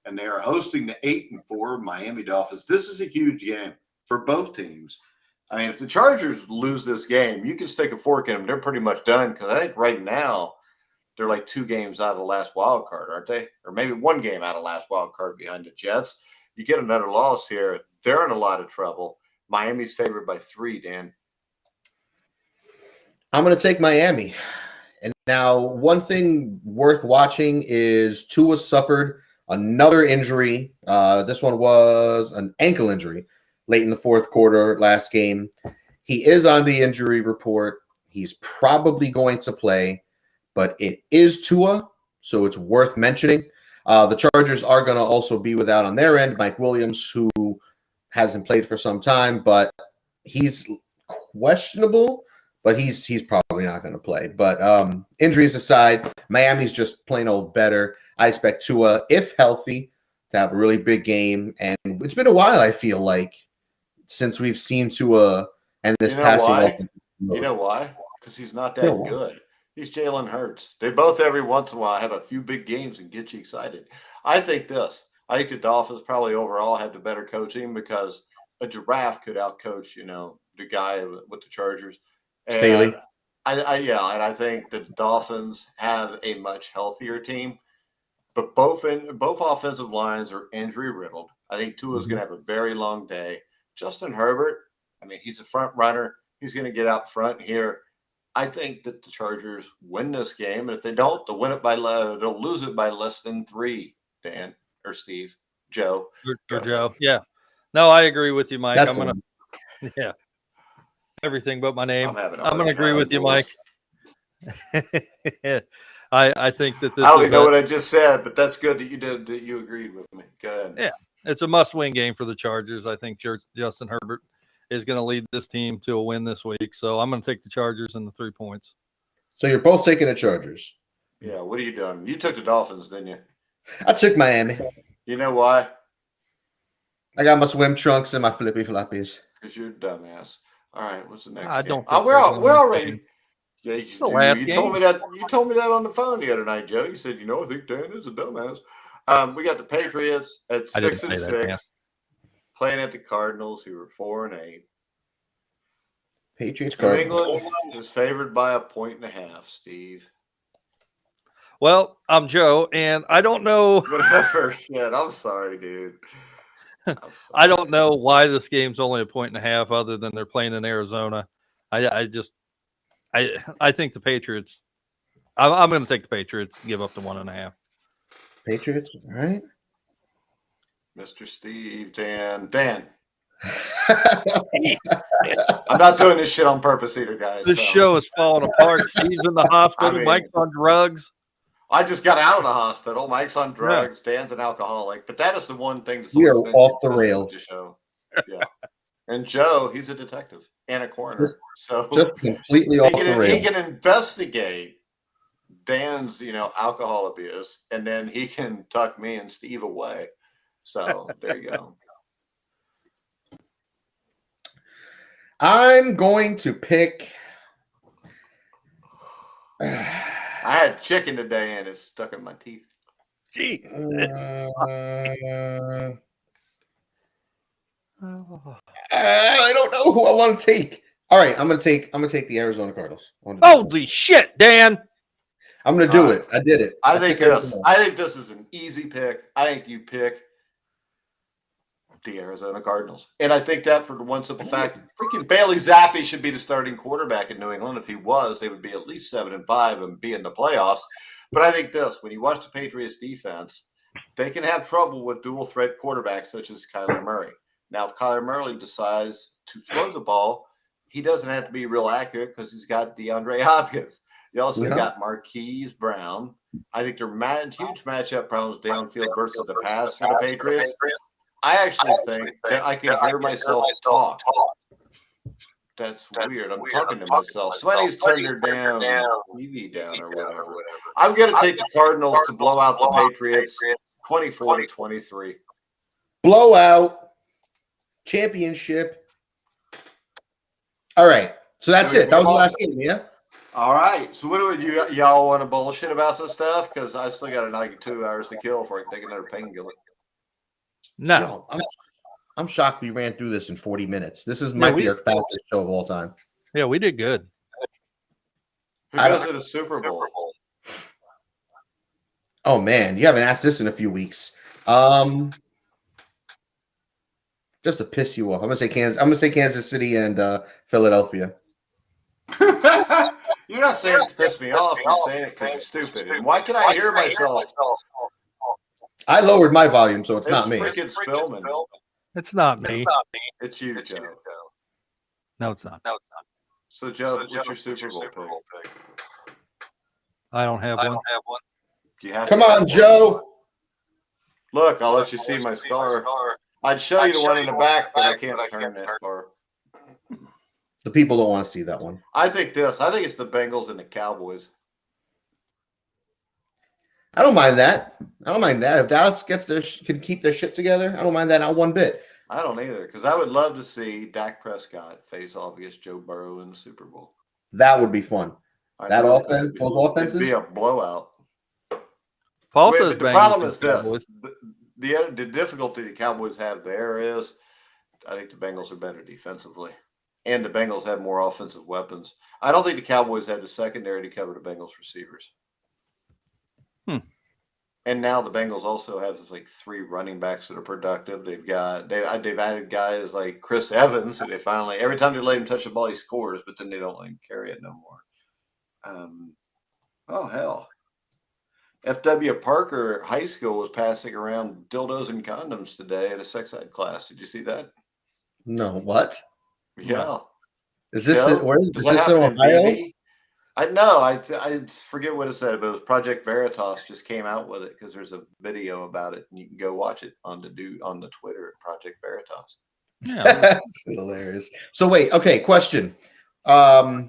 and they are hosting the 8-4 Miami Dolphins. This is a huge game for both teams. I mean, if the Chargers lose this game, you can stick a fork in them. They're pretty much done because I think right now they're like 2 games out of the last wild card, aren't they? Or maybe 1 game out of last wild card behind the Jets. You get another loss here, they're in a lot of trouble. Miami's favored by 3, Dan. I'm going to take Miami. And now one thing worth watching is Tua suffered another injury. This one was an ankle injury late in the 4th quarter last game. He is on the injury report. He's probably going to play, but it is Tua. so it's worth mentioning. The Chargers are going to also be without on their end Mike Williams, who hasn't played for some time, but he's questionable. But he's probably not going to play. But injuries aside, Miami's just plain old better. I expect Tua, if healthy, to have a really big game. And it's been a while, I feel like, since we've seen Tua and this passing offense. You know why? Because he's not that good. He's Jalen Hurts. They both every once in a while have a few big games and get you excited. I think the Dolphins probably overall have the better coaching because a giraffe could outcoach, the guy with the Chargers. Staley. And I think the Dolphins have a much healthier team, but both offensive lines are injury riddled. I think Tua's going to have a very long day. Justin Herbert, he's a front runner. He's going to get out front here. I think that the Chargers win this game, and if they don't, they'll they'll lose it by less than 3. Dan or Steve, Joe, or Joe. Yeah, no, I agree with you, Mike. Yeah. Everything but my name. I'm going to agree with you, Mike. I think that this. I don't even know what I just said, but that's good that you did. That you agreed with me. Go ahead. Yeah, it's a must-win game for the Chargers. I think Justin Herbert is going to lead this team to a win this week. So I'm going to take the Chargers and the 3 points. So you're both taking the Chargers. Yeah. What are you doing? You took the Dolphins, didn't you? I took Miami. You know why? I got my swim trunks and my flippy floppies. Because you're a dumbass. All right, what's the next? I game? don't. We're already. Yeah, you game. told me that. You told me that on the phone the other night, Joe. You said, I think Dan is a dumbass. We got the Patriots at 6-6, playing at the Cardinals, who were 4-8. Patriots. New Cardinals. England is favored by 1.5. Steve. Well, I'm Joe, and I don't know. Whatever. Shit, I'm sorry, dude. I don't know why this game's only 1.5, other than they're playing in Arizona. I think the Patriots. I'm going to take the Patriots and give up the 1.5. Patriots, all right. Mr. Steve, Dan. I'm not doing this shit on purpose either, guys. This show is falling apart. Steve's in the hospital. Mike's on drugs. I just got out of the hospital. Mike's on drugs. Yeah. Dan's an alcoholic. But that is the one thing that's we are off the rails. Yeah. And Joe, he's a detective and a coroner. Just completely off the rails. He can investigate Dan's, alcohol abuse, and then he can tuck me and Steve away. So there you go. I'm going to pick. I had chicken today and it's stuck in my teeth. Jeez. I don't know who I want to take. All right, I'm gonna take the Arizona Cardinals. Holy shit, Dan! I'm gonna do it. I did it. I think this is an easy pick. I think you pick the Arizona Cardinals. And I think that for the one simple fact, freaking Bailey Zappi should be the starting quarterback in New England. If he was, they would be at least 7-5 and be in the playoffs. But I think when you watch the Patriots defense, they can have trouble with dual threat quarterbacks such as Kyler Murray. Now, if Kyler Murray decides to throw the ball, he doesn't have to be real accurate because he's got DeAndre Hopkins. You also got Marquise Brown. I think they're huge matchup problems downfield versus the pass for the Patriots. I actually think that I can hear myself talk. That's weird. I'm talking to myself. Somebody's turned their TV down or whatever. I'm going to take the Cardinals to blow out the Patriots 24-23. Blowout. Championship. All right. So that's it. That was the last game, yeah? All right. So what do y'all want to bullshit about some stuff? Because I still got like 2 hours to kill before I can take another painkiller. No. I'm shocked we ran through this in 40 minutes. This might be our fastest show of all time. Yeah, we did good. Who goes to the Super Bowl? Oh, man. You haven't asked this in a few weeks. Just to piss you off. I'm gonna say Kansas City and Philadelphia. You're not saying it to piss me off. You're saying it because you're stupid. And why can I hear myself? I lowered my volume, so it's not me. It's not me. It's you, Joe. No, it's not. So, Joe, what's your Super Bowl pick? I don't have one. Come on, Joe. Look, I'll let you see my scar. I'd show you the one in the back, but I can't turn that far. The people don't want to see that one. I think it's the Bengals and the Cowboys. I don't mind that. If Dallas can keep their shit together, I don't mind that not one bit. I don't either, because I would love to see Dak Prescott face off against Joe Burrow in the Super Bowl. That would be fun. Those offenses, it'd be a blowout. Paul says the problem is this: the difficulty the Cowboys have there is, I think the Bengals are better defensively, and the Bengals have more offensive weapons. I don't think the Cowboys have the secondary to cover the Bengals receivers. And now the Bengals also have like 3 running backs that are productive. They've added guys like Chris Evans, who they finally, every time they let him touch the ball, he scores, but then they don't let him carry it no more. Oh hell. F.W. Parker High School was passing around dildos and condoms today at a sex ed class. Did you see that? No, what? Yeah. Is this in Ohio? I know. I forget what it said, but it was Project Veritas just came out with it because there's a video about it, and you can go watch it on the Twitter at Project Veritas. Yeah, that's hilarious. So wait, okay, question. I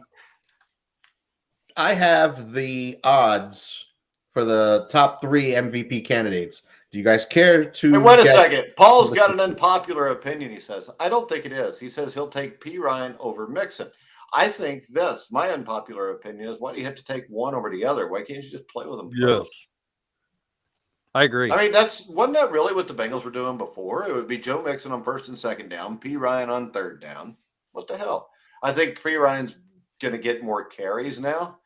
have the odds for the top 3 MVP candidates. Do you guys care to? Hey, wait a second. Paul's got an unpopular opinion. He says, I don't think it is. He says he'll take P. Ryan over Mixon. I think my unpopular opinion is, why do you have to take one over the other? Why can't you just play with them? Yes. I agree. I mean, wasn't that really what the Bengals were doing before? It would be Joe Mixon on 1st and 2nd down, P. Ryan on 3rd down. What the hell? I think P. Ryan's going to get more carries now.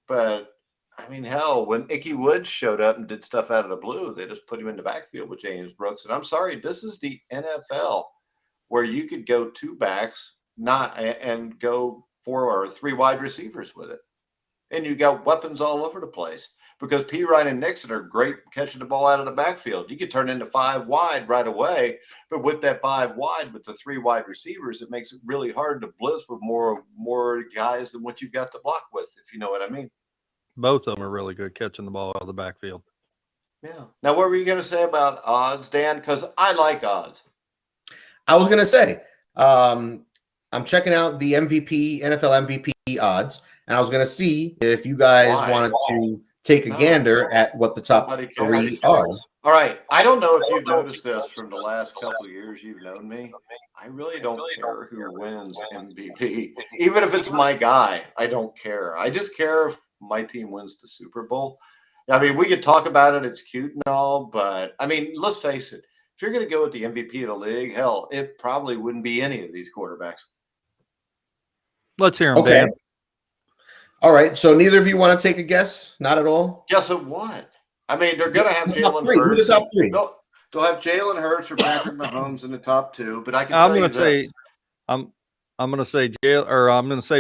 But, I mean, hell, when Ickey Woods showed up and did stuff out of the blue, they just put him in the backfield with James Brooks. And I'm sorry, this is the NFL where you could go 2 backs and go 4 or 3 wide receivers with it. And you got weapons all over the place because P. Ryan and Nixon are great catching the ball out of the backfield. You could turn into 5 wide right away, but with that 5 wide, with the 3 wide receivers, it makes it really hard to blitz with more guys than what you've got to block with, if you know what I mean. Both of them are really good catching the ball out of the backfield. Yeah. Now, what were you going to say about odds, Dan? Because I like odds. I was going to say, I'm checking out the NFL MVP odds, and I was going to see if you guys wanted to take a gander at what the top 3 are. All right. I don't know if you've noticed this from the last couple of years you've known me. I really don't care who wins MVP. Even if it's my guy, I don't care. I just care if my team wins the Super Bowl. I mean, we could talk about it. It's cute and all, but, I mean, let's face it. If you're going to go with the MVP of the league, hell, it probably wouldn't be any of these quarterbacks. Let's hear them, Dan. All right. So neither of you want to take a guess? Not at all? Guess at what? I mean, they're going to have Jalen Hurts. Who the top 3? They'll have Jalen Hurts or Patrick Mahomes in the top 2, but I can I'm tell going you to say this. I'm going to say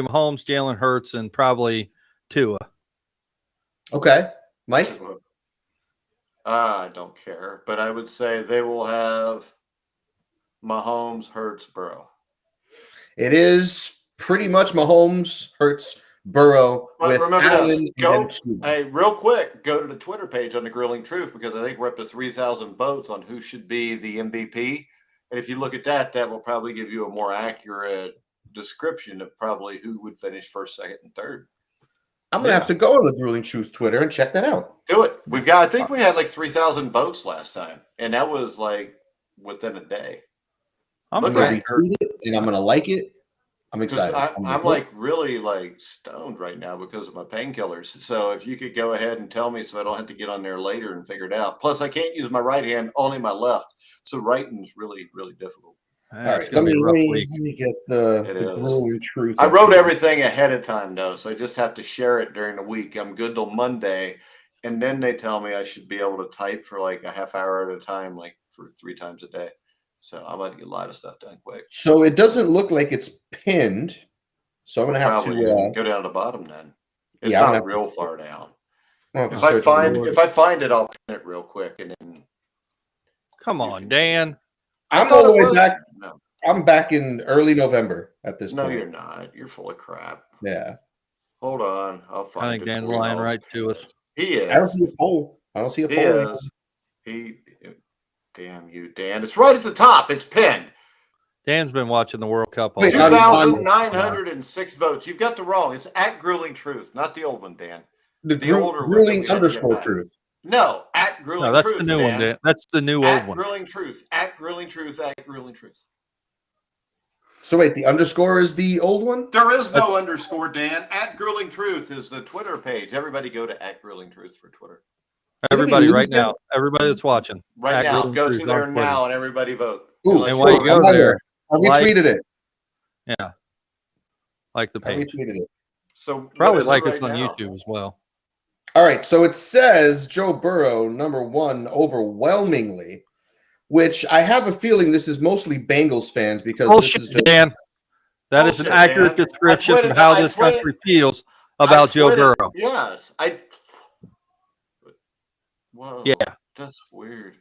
Mahomes, Jalen Hurts, and probably Tua. Okay. Mike? I don't care, but I would say they will have Mahomes, Hurts, Burrow. It is pretty much Mahomes, Hurts, Burrow. But with remember Allen this. Hey, real quick, go to the Twitter page on the Grueling Truth, because I think we're up to 3,000 votes on who should be the MVP. And if you look at that, that will probably give you a more accurate description of probably who would finish 1st, 2nd, and 3rd. I'm going to have to go on the Grueling Truth Twitter and check that out. Do it. I think we had like 3,000 votes last time, and that was like within a day. I'm going to retweet it, and I'm going to like it. I'm excited. I'm like really like stoned right now because of my painkillers. So if you could go ahead and tell me so I don't have to get on there later and figure it out. Plus, I can't use my right hand, only my left. So writing's really, really difficult. All right, let me get the Grueling Truth. I wrote everything ahead of time, though, so I just have to share it during the week. I'm good till Monday, and then they tell me I should be able to type for like a half hour at a time, like for 3 times a day. So I'm going to get a lot of stuff done quick. So it doesn't look like it's pinned, so I'm going to have to go down to the bottom then. It's not real far down. If I find it, I'll pin it real quick, and then. Come on, Dan. I'm all the way back. No. I'm back in early November at this point. No, you're not. You're full of crap. Yeah. Hold on. I'll find it. I think Dan's lying right to us. He is. I don't see a poll. I don't see a He poll. is. Damn you, Dan. It's right at the top. It's pinned. Dan's been watching the World Cup all Wait, day. 2,906 votes. You've got the wrong. It's at Grueling Truth, not the old one, Dan. The older Grueling one _truth. No, at Grueling No, that's Truth. the new Dan. one, Dan. That's the new at old one. Grueling Truth. At Grueling Truth. At Grueling Truth. So wait, the underscore is the old one? There is no underscore, Dan. At Grueling Truth is the Twitter page. Everybody go to at Grueling Truth for Twitter. Everybody right now. Everybody that's watching. Right now. Grueling Go Truth to there on Twitter. now and everybody vote. Ooh, And while you go there, I retweeted it. Yeah. Like the I page. retweeted it. So Probably like right us on now? YouTube as well. All right, so it says Joe Burrow, #1, overwhelmingly, which I have a feeling this is mostly Bengals fans because Bullshit, this is just Dan. That is an Bullshit, accurate Dan. description I of tweeted- how I this tweeted- country feels about Joe Tweeted- Burrow. Yes. Whoa. Yeah. That's weird.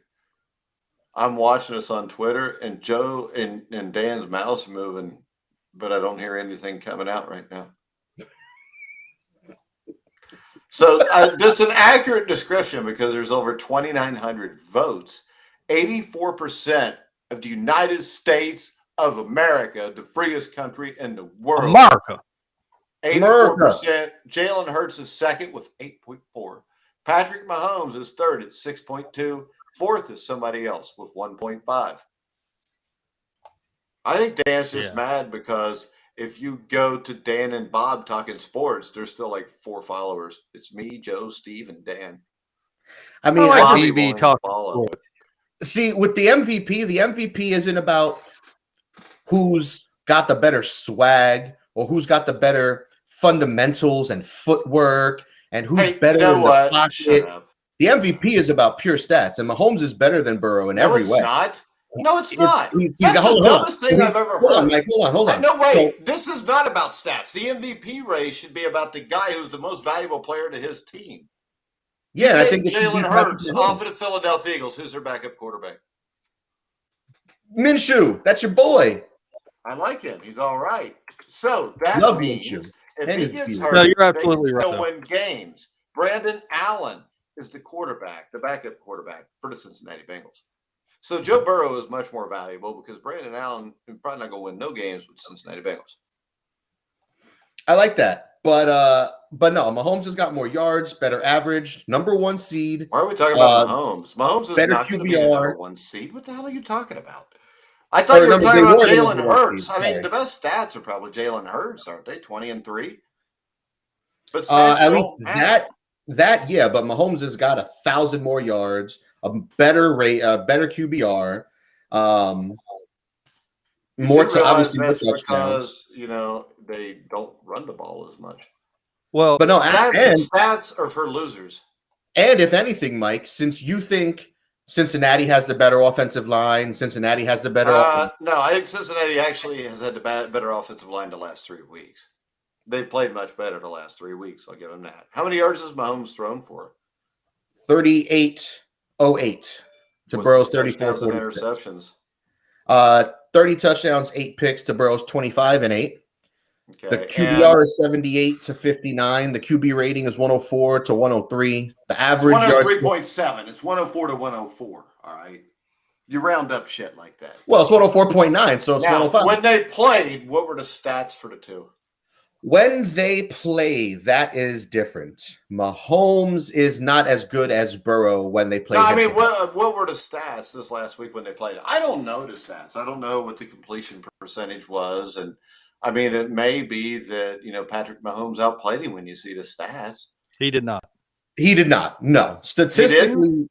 I'm watching this on Twitter and Joe and Dan's mouse moving, but I don't hear anything coming out right now. So that's an accurate description because there's over 2,900 votes. 84% of the United States of America, the freest country in the world. America. 84%. Jalen Hurts is second with 8.4. Patrick Mahomes is third at 6.2. Fourth is somebody else with 1.5. I think Dan's just mad because if you go to Dan and Bob talking sports, there's still like 4 followers. It's me, Joe, Steve, and Dan. I mean, like I just, TV talk. see, with the MVP isn't about who's got the better swag or who's got the better fundamentals and footwork and who's better in the pocket. The MVP is about pure stats, and Mahomes is better than Burrow in every way. No, it's not. He's That's the dumbest thing I've ever heard. Hold on, Mike. Hold on. No, wait. This is not about stats. The MVP race should be about the guy who's the most valuable player to his team. Yeah, I think Jalen Hurts off of the Philadelphia Eagles. Who's their backup quarterback? Minshew. That's your boy. I like him. He's all right. So that means Minshew. if he gets hurt, no, you're absolutely they right. can still win games. Brandon Allen is the quarterback, the backup quarterback for the Cincinnati Bengals. So Joe Burrow is much more valuable because Brandon Allen is probably not going to win no games with the Cincinnati Bengals. I like that. But no, Mahomes has got more yards, better average, #1 seed. Why are we talking about Mahomes? Mahomes is not going to be the #1 seed. What the hell are you talking about? I thought you were talking about Jalen Hurts. I mean, the best stats are probably Jalen Hurts, aren't they? 20-3. But at least that yeah. But Mahomes has got 1,000 more yards, a better rate, better QBR, more to obviously more touchdowns. Because they don't run the ball as much. Well, but no, stats are for losers. And if anything, Mike, since you think Cincinnati has the better offensive line, Cincinnati has the better. No, I think Cincinnati actually has had the better offensive line the last 3 weeks. They've played much better the last 3 weeks. I'll give them that. How many yards has Mahomes thrown for? 38.08 to Burrow's 34.46. Interceptions. 30 touchdowns, 8 picks to Burrow's 25-8. Okay. The QBR is 78 to 59. The QB rating is 104 to 103. The average 103.7. It's 104 to 104. All right. You round up shit like that. Well, it's 104.9, so it's 105. When they played, what were the stats for the two? When they play, that is different. Mahomes is not as good as Burrow when they play. No, I mean, what were the stats this last week when they played? I don't know the stats. I don't know what the completion percentage was. And, I mean, it may be that, Patrick Mahomes outplayed him when you see the stats. He did not. He did not. No. Statistically,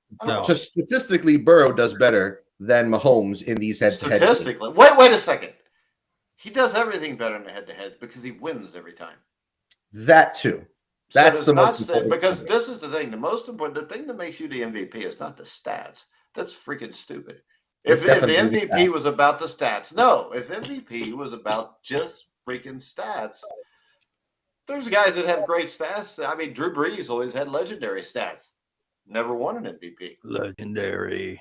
statistically, Burrow does better than Mahomes in these head-to-head. Statistically. Wait a second. He does everything better in the head-to-head because he wins every time. That too. That's the most important. Because this is the thing. The most important thing that makes you the MVP is not the stats. That's freaking stupid. If the MVP was about the stats, no. If MVP was about just freaking stats, there's guys that have great stats. I mean, Drew Brees always had legendary stats. Never won an MVP. Legendary.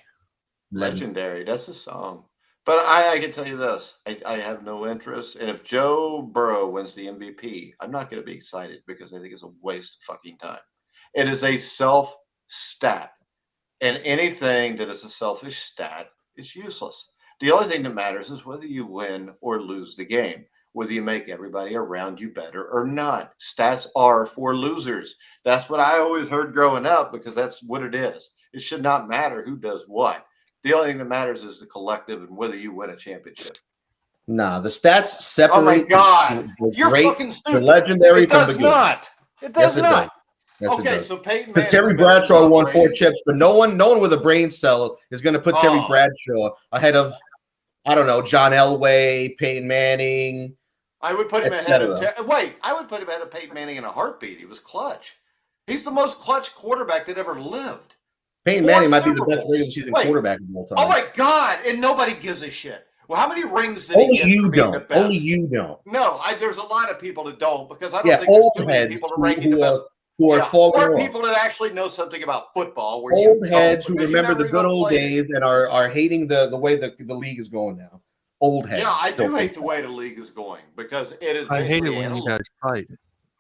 That's a song. But I can tell you this. I have no interest. And if Joe Burrow wins the MVP, I'm not going to be excited because I think it's a waste of fucking time. It is a stat. And anything that is a selfish stat is useless. The only thing that matters is whether you win or lose the game, whether you make everybody around you better or not. Stats are for losers. That's what I always heard growing up, because that's what it is. It should not matter who does what. The only thing that matters is the collective and whether you win a championship. Nah, the stats separate. Oh my God. The You're great, fucking stupid. the legendary It from does the good. not. It does Yes, it not. does. Yes, Okay, so Peyton Manning. Terry Bradshaw won 4 chips, but no one with a brain cell is going to put Terry Bradshaw ahead of, I don't know, John Elway, Peyton Manning. I would put him ahead of I would put him ahead of Peyton Manning in a heartbeat. He was clutch. He's the most clutch quarterback that ever lived. Peyton Manning might be the best regular season quarterback of all time. Oh my God! And nobody gives a shit. Well, how many rings did he get? Only you don't. No, there's a lot of people that don't, because I don't think there's too many people to rank who the best. Are falling or off. People that actually know something about football. Old heads who remember the good old days and are hating the way the league is going now. Old heads. Yeah, I do hate the way the league is going, because it is. I hate it when you guys fight.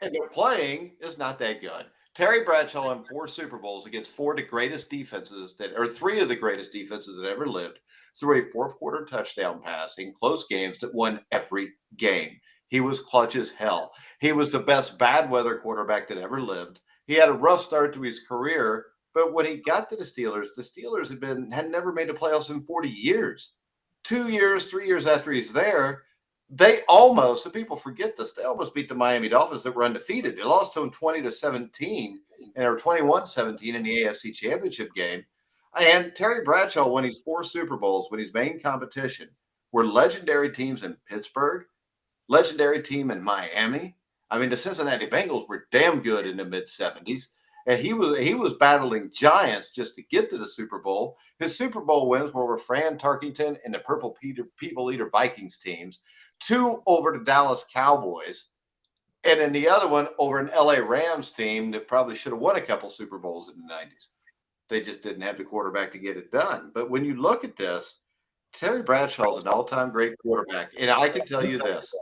And their playing is not that good. Terry Bradshaw won 4 Super Bowls against 4 of the greatest defenses 3 of the greatest defenses that ever lived, through a fourth quarter touchdown pass in close games that won every game. He was clutch as hell. He was the best bad weather quarterback that ever lived. He had a rough start to his career, but when he got to the Steelers had never made the playoffs in 40 years. 2 years, 3 years after he's there, they almost, and people forget this, they almost beat the Miami Dolphins that were undefeated. They lost to them 20-17 or 21-17 in the AFC Championship game. And Terry Bradshaw won his 4 Super Bowls when his main competition were legendary teams in Pittsburgh, legendary team in Miami. I mean, the Cincinnati Bengals were damn good in the mid-'70s. And he was battling giants just to get to the Super Bowl. His Super Bowl wins were over Fran Tarkenton and the Purple People Eater Vikings teams, 2 over the Dallas Cowboys, and then the other one over an LA Rams team that probably should have won a couple Super Bowls in the 90s. They just didn't have the quarterback to get it done. But when you look at this, Terry Bradshaw is an all-time great quarterback. And I can tell you this.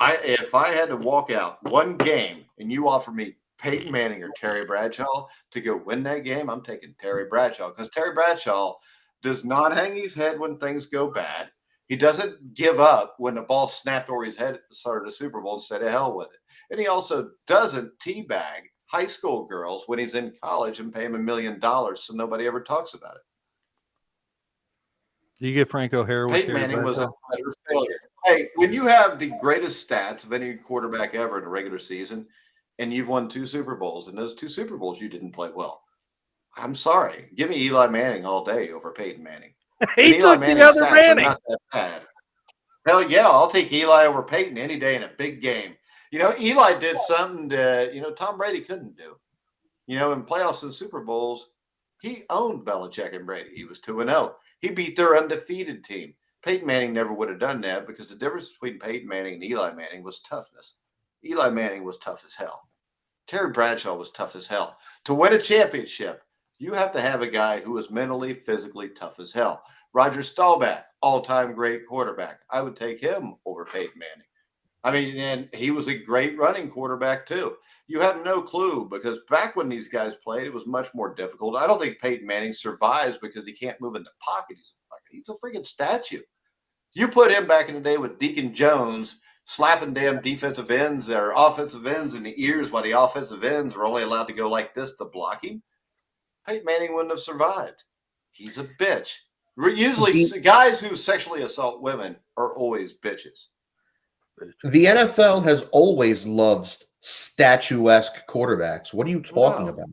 If I had to walk out one game and you offer me Peyton Manning or Terry Bradshaw to go win that game, I'm taking Terry Bradshaw, because Terry Bradshaw does not hang his head when things go bad. He doesn't give up when the ball snapped over his head at the start of the Super Bowl and said, "To hell with it." And he also doesn't teabag high school girls when he's in college and pay him $1 million so nobody ever talks about it. Do you get Franco Harris? Peyton Manning was a better failure. Hey, when you have the greatest stats of any quarterback ever in a regular season, and you've won 2 Super Bowls, and those 2 Super Bowls you didn't play well, I'm sorry. Give me Eli Manning all day over Peyton Manning. He took the other Manning. Not that bad. Hell yeah, I'll take Eli over Peyton any day in a big game. You know, Eli did something that, Tom Brady couldn't do. In playoffs and Super Bowls, he owned Belichick and Brady. He was 2-0. He beat their undefeated team. Peyton Manning never would have done that, because the difference between Peyton Manning and Eli Manning was toughness. Eli Manning was tough as hell. Terry Bradshaw was tough as hell. To win a championship, you have to have a guy who is mentally, physically tough as hell. Roger Staubach, all-time great quarterback. I would take him over Peyton Manning. I mean, and he was a great running quarterback too. You have no clue, because back when these guys played, it was much more difficult. I don't think Peyton Manning survives because he can't move in the pocket. He's a freaking statue. You put him back in the day with Deacon Jones slapping damn defensive ends or offensive ends in the ears while the offensive ends were only allowed to go like this to block him, Peyton Manning wouldn't have survived. He's a bitch. Usually guys who sexually assault women are always bitches. The NFL has always loved statuesque quarterbacks. What are you talking about?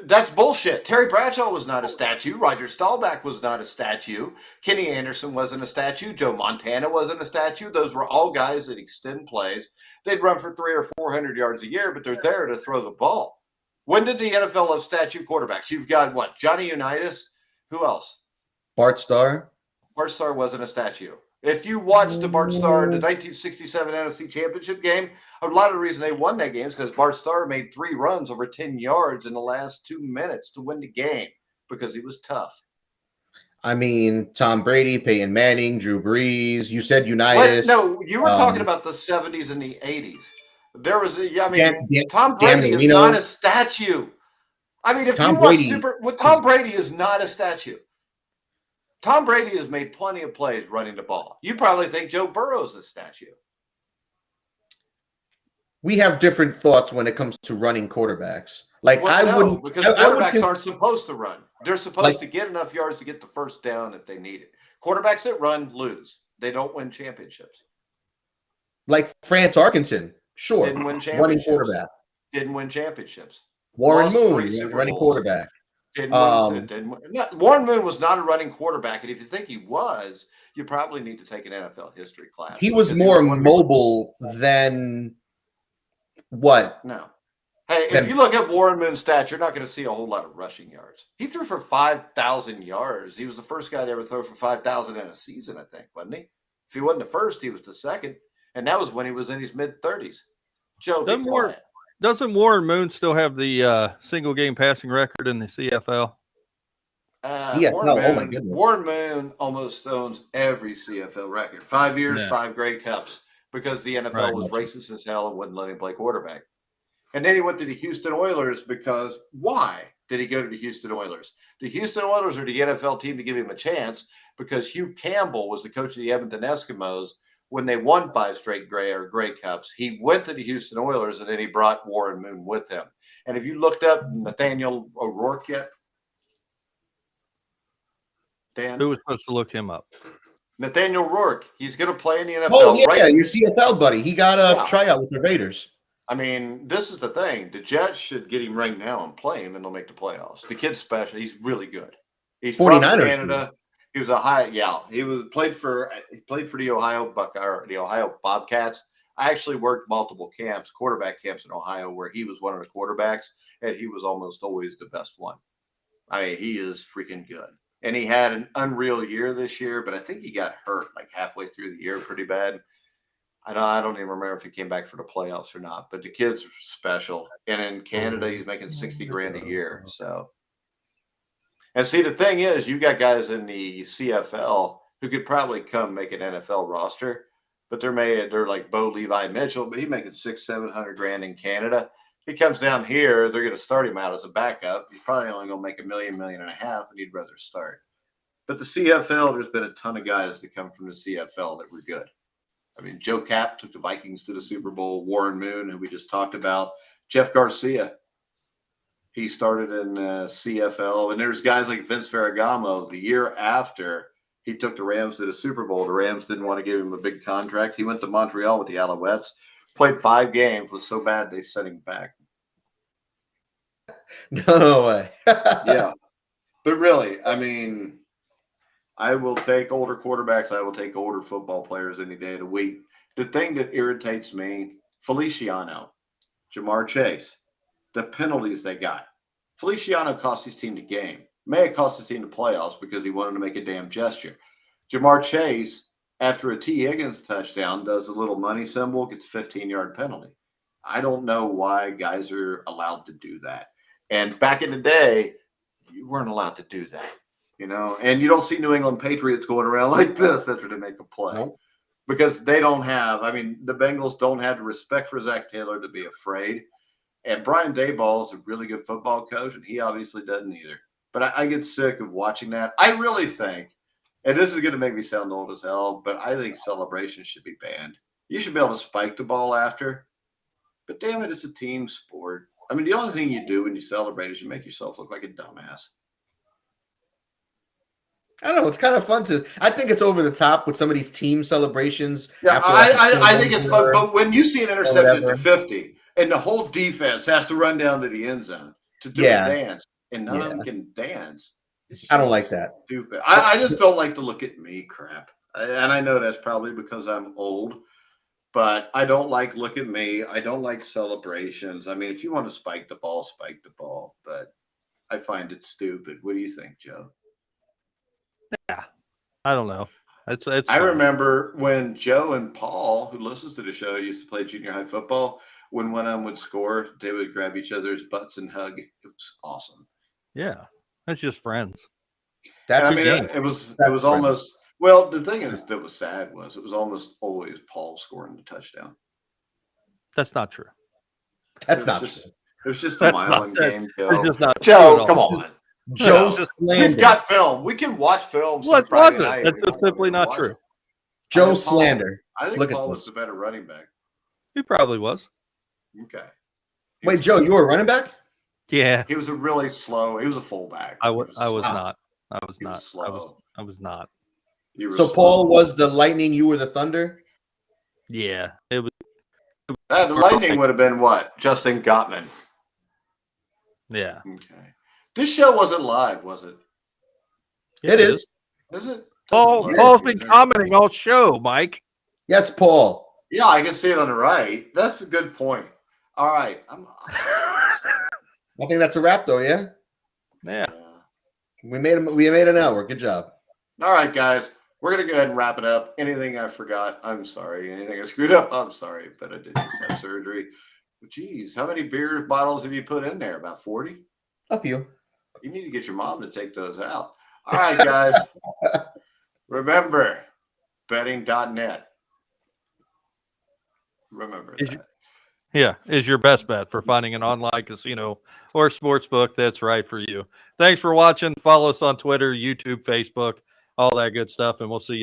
That's bullshit. Terry Bradshaw was not a statue. Roger Staubach was not a statue. Kenny Anderson wasn't a statue. Joe Montana wasn't a statue. Those were all guys that extend plays. They'd run for 300 or 400 yards a year, but they're there to throw the ball. When did the NFL have statue quarterbacks? You've got what? Johnny Unitas? Who else? Bart Starr. Bart Starr wasn't a statue. If you watched the Bart Starr, the 1967 NFC Championship game, a lot of the reason they won that game is because Bart Starr made 3 runs over 10 yards in the last 2 minutes to win the game because he was tough. I mean, Tom Brady, Peyton Manning, Drew Brees. You said Unitas. No, you were talking about the 70s and the 80s. There was Tom Brady is not a statue. I mean, if Tom you watch Brady Tom Brady is not a statue. Tom Brady has made plenty of plays running the ball. You probably think Joe Burrow's a statue. We have different thoughts when it comes to running quarterbacks. Like Well, I no, wouldn't because I would quarterbacks aren't supposed to run. They're supposed to get enough yards to get the first down if they need it. Quarterbacks that run lose. They don't win championships. like France Arkansas, sure. Didn't win Running championships. quarterback. Didn't win championships. Warren Lost 3 Moon, Super running Bowls. quarterback. Warren Moon was not a running quarterback, and if you think he was, you probably need to take an NFL history class. He was more mobile than what? No. Hey, if you look at Warren Moon's stats, you're not going to see a whole lot of rushing yards. He threw for 5,000 yards. He was the first guy to ever throw for 5,000 in a season, I think, wasn't he? If he wasn't the first, he was the second, and that was when he was in his mid-30s. Joe, be quiet. Doesn't Warren Moon still have the single game passing record in the CFL? CFL, my goodness. Warren Moon almost owns every CFL record. 5 years, 5 Grey Cups, because the NFL was racist as hell and wouldn't let him play quarterback. And then he went to the Houston Oilers because why did he go to the Houston Oilers? The Houston Oilers are the NFL team to give him a chance because Hugh Campbell was the coach of the Edmonton Eskimos when they won 5 straight Grey Cups. He went to the Houston Oilers, and then he brought Warren Moon with him. And if you looked up Nathaniel O'Rourke yet? Dan? Who was supposed to look him up? Nathaniel O'Rourke. He's going to play in the NFL. Oh, yeah, your CFL buddy. He got a tryout with the Raiders. I mean, this is the thing. The Jets should get him right now and play him, and they'll make the playoffs. The kid's special. He's really good. He's from Canada. He was played for the Ohio Bobcats. I actually worked multiple camps, quarterback camps in Ohio, where he was one of the quarterbacks, and he was almost always the best one. I mean, he is freaking good. And he had an unreal year this year, but I think he got hurt like halfway through the year pretty bad. I don't even remember if he came back for the playoffs or not, but the kid's special. And in Canada, he's making $60,000 a year. So, and see, the thing is, you got guys in the CFL who could probably come make an NFL roster, but they're like Bo Levi Mitchell, but he's making $600,000-$700,000 in Canada. If he comes down here, they're going to start him out as a backup. He's probably only going to make $1 million, $1.5 million, and he'd rather start. But the CFL, there's been a ton of guys that come from the CFL that were good. I mean, Joe Kapp took the Vikings to the Super Bowl. Warren Moon, who we just talked about. Jeff Garcia, he started in CFL. And there's guys like Vince Ferragamo. The year after he took the Rams to the Super Bowl, the Rams didn't want to give him a big contract. He went to Montreal with the Alouettes, played 5 games, was so bad they sent him back. No way. Yeah. But really, I mean, I will take older quarterbacks. I will take older football players any day of the week. The thing that irritates me, Feliciano, Jamar Chase, the penalties they got. Feliciano cost his team the game. May have cost his team the playoffs because he wanted to make a damn gesture. Jamar Chase, after a T. Higgins touchdown, does a little money symbol, gets a 15-yard penalty. I don't know why guys are allowed to do that. And back in the day, you weren't allowed to do that. You know, and you don't see New England Patriots going around like this after they make a play. Nope. Because they don't have, I mean, the Bengals don't have the respect for Zach Taylor to be afraid. And Brian Daboll is a really good football coach, and he obviously doesn't either. But I get sick of watching that. I really think, and this is going to make me sound old as hell, but I think celebrations should be banned. You should be able to spike the ball after. But damn it, it's a team sport. I mean, the only thing you do when you celebrate is you make yourself look like a dumbass. I don't know. It's kind of fun to. I think it's over the top with some of these team celebrations. Yeah, I think it's fun. But when you see an interception at the 50 and the whole defense has to run down to the end zone to do a dance, and none of them can dance, I don't like that. Stupid. I just don't like to look at me crap. And I know that's probably because I'm old, but I don't like look at me. I don't like celebrations. I mean, if you want to spike the ball, spike the ball. But I find it stupid. What do you think, Joe? Yeah, I don't know. It's I remember when Joe and Paul, who listens to the show, used to play junior high football. When one of them would score, they would grab each other's butts and hug. It was awesome. Yeah, that's just friends. That's it was almost. Well, the thing is that was sad was it was almost always Paul scoring the touchdown. That's not true. That's not true. It was just a That's miling not that. game, It's Joe. just not Joe, true at come all. on. Joe We've slander. got film. We can watch films. What Friday was it? night. That's We just don't simply wanna not watch true. it. Joe Paul- slander. I think Look at Paul was this. the better running back. He probably was. Okay. Wait, Joe, you were a running back? Yeah, He was a really slow. He was a fullback. I was slow. not. I was He not. was slow. I was not. You were So slow. Paul was the Lightning, you were the Thunder? Yeah, it was. The Lightning would have been what? Justin Gottman. Yeah, Okay. This show wasn't live, was it? It is. Is it? Paul, Doesn't look Paul's like been it. commenting all show, Mike. Yes, Paul. Yeah, I can see it on the right. That's a good point. All right. I think that's a wrap, though, yeah? Yeah. We made an hour. Good job. All right, guys. We're going to go ahead and wrap it up. Anything I forgot, I'm sorry. Anything I screwed up, I'm sorry. But I did just have surgery. Jeez, how many beer bottles have you put in there? About 40? A few. You need to get your mom to take those out. All right, guys. Remember, betting.net. Remember that. Yeah, is your best bet for finding an online casino or sports book that's right for you. Thanks for watching. Follow us on Twitter, YouTube, Facebook, all that good stuff, and we'll see you next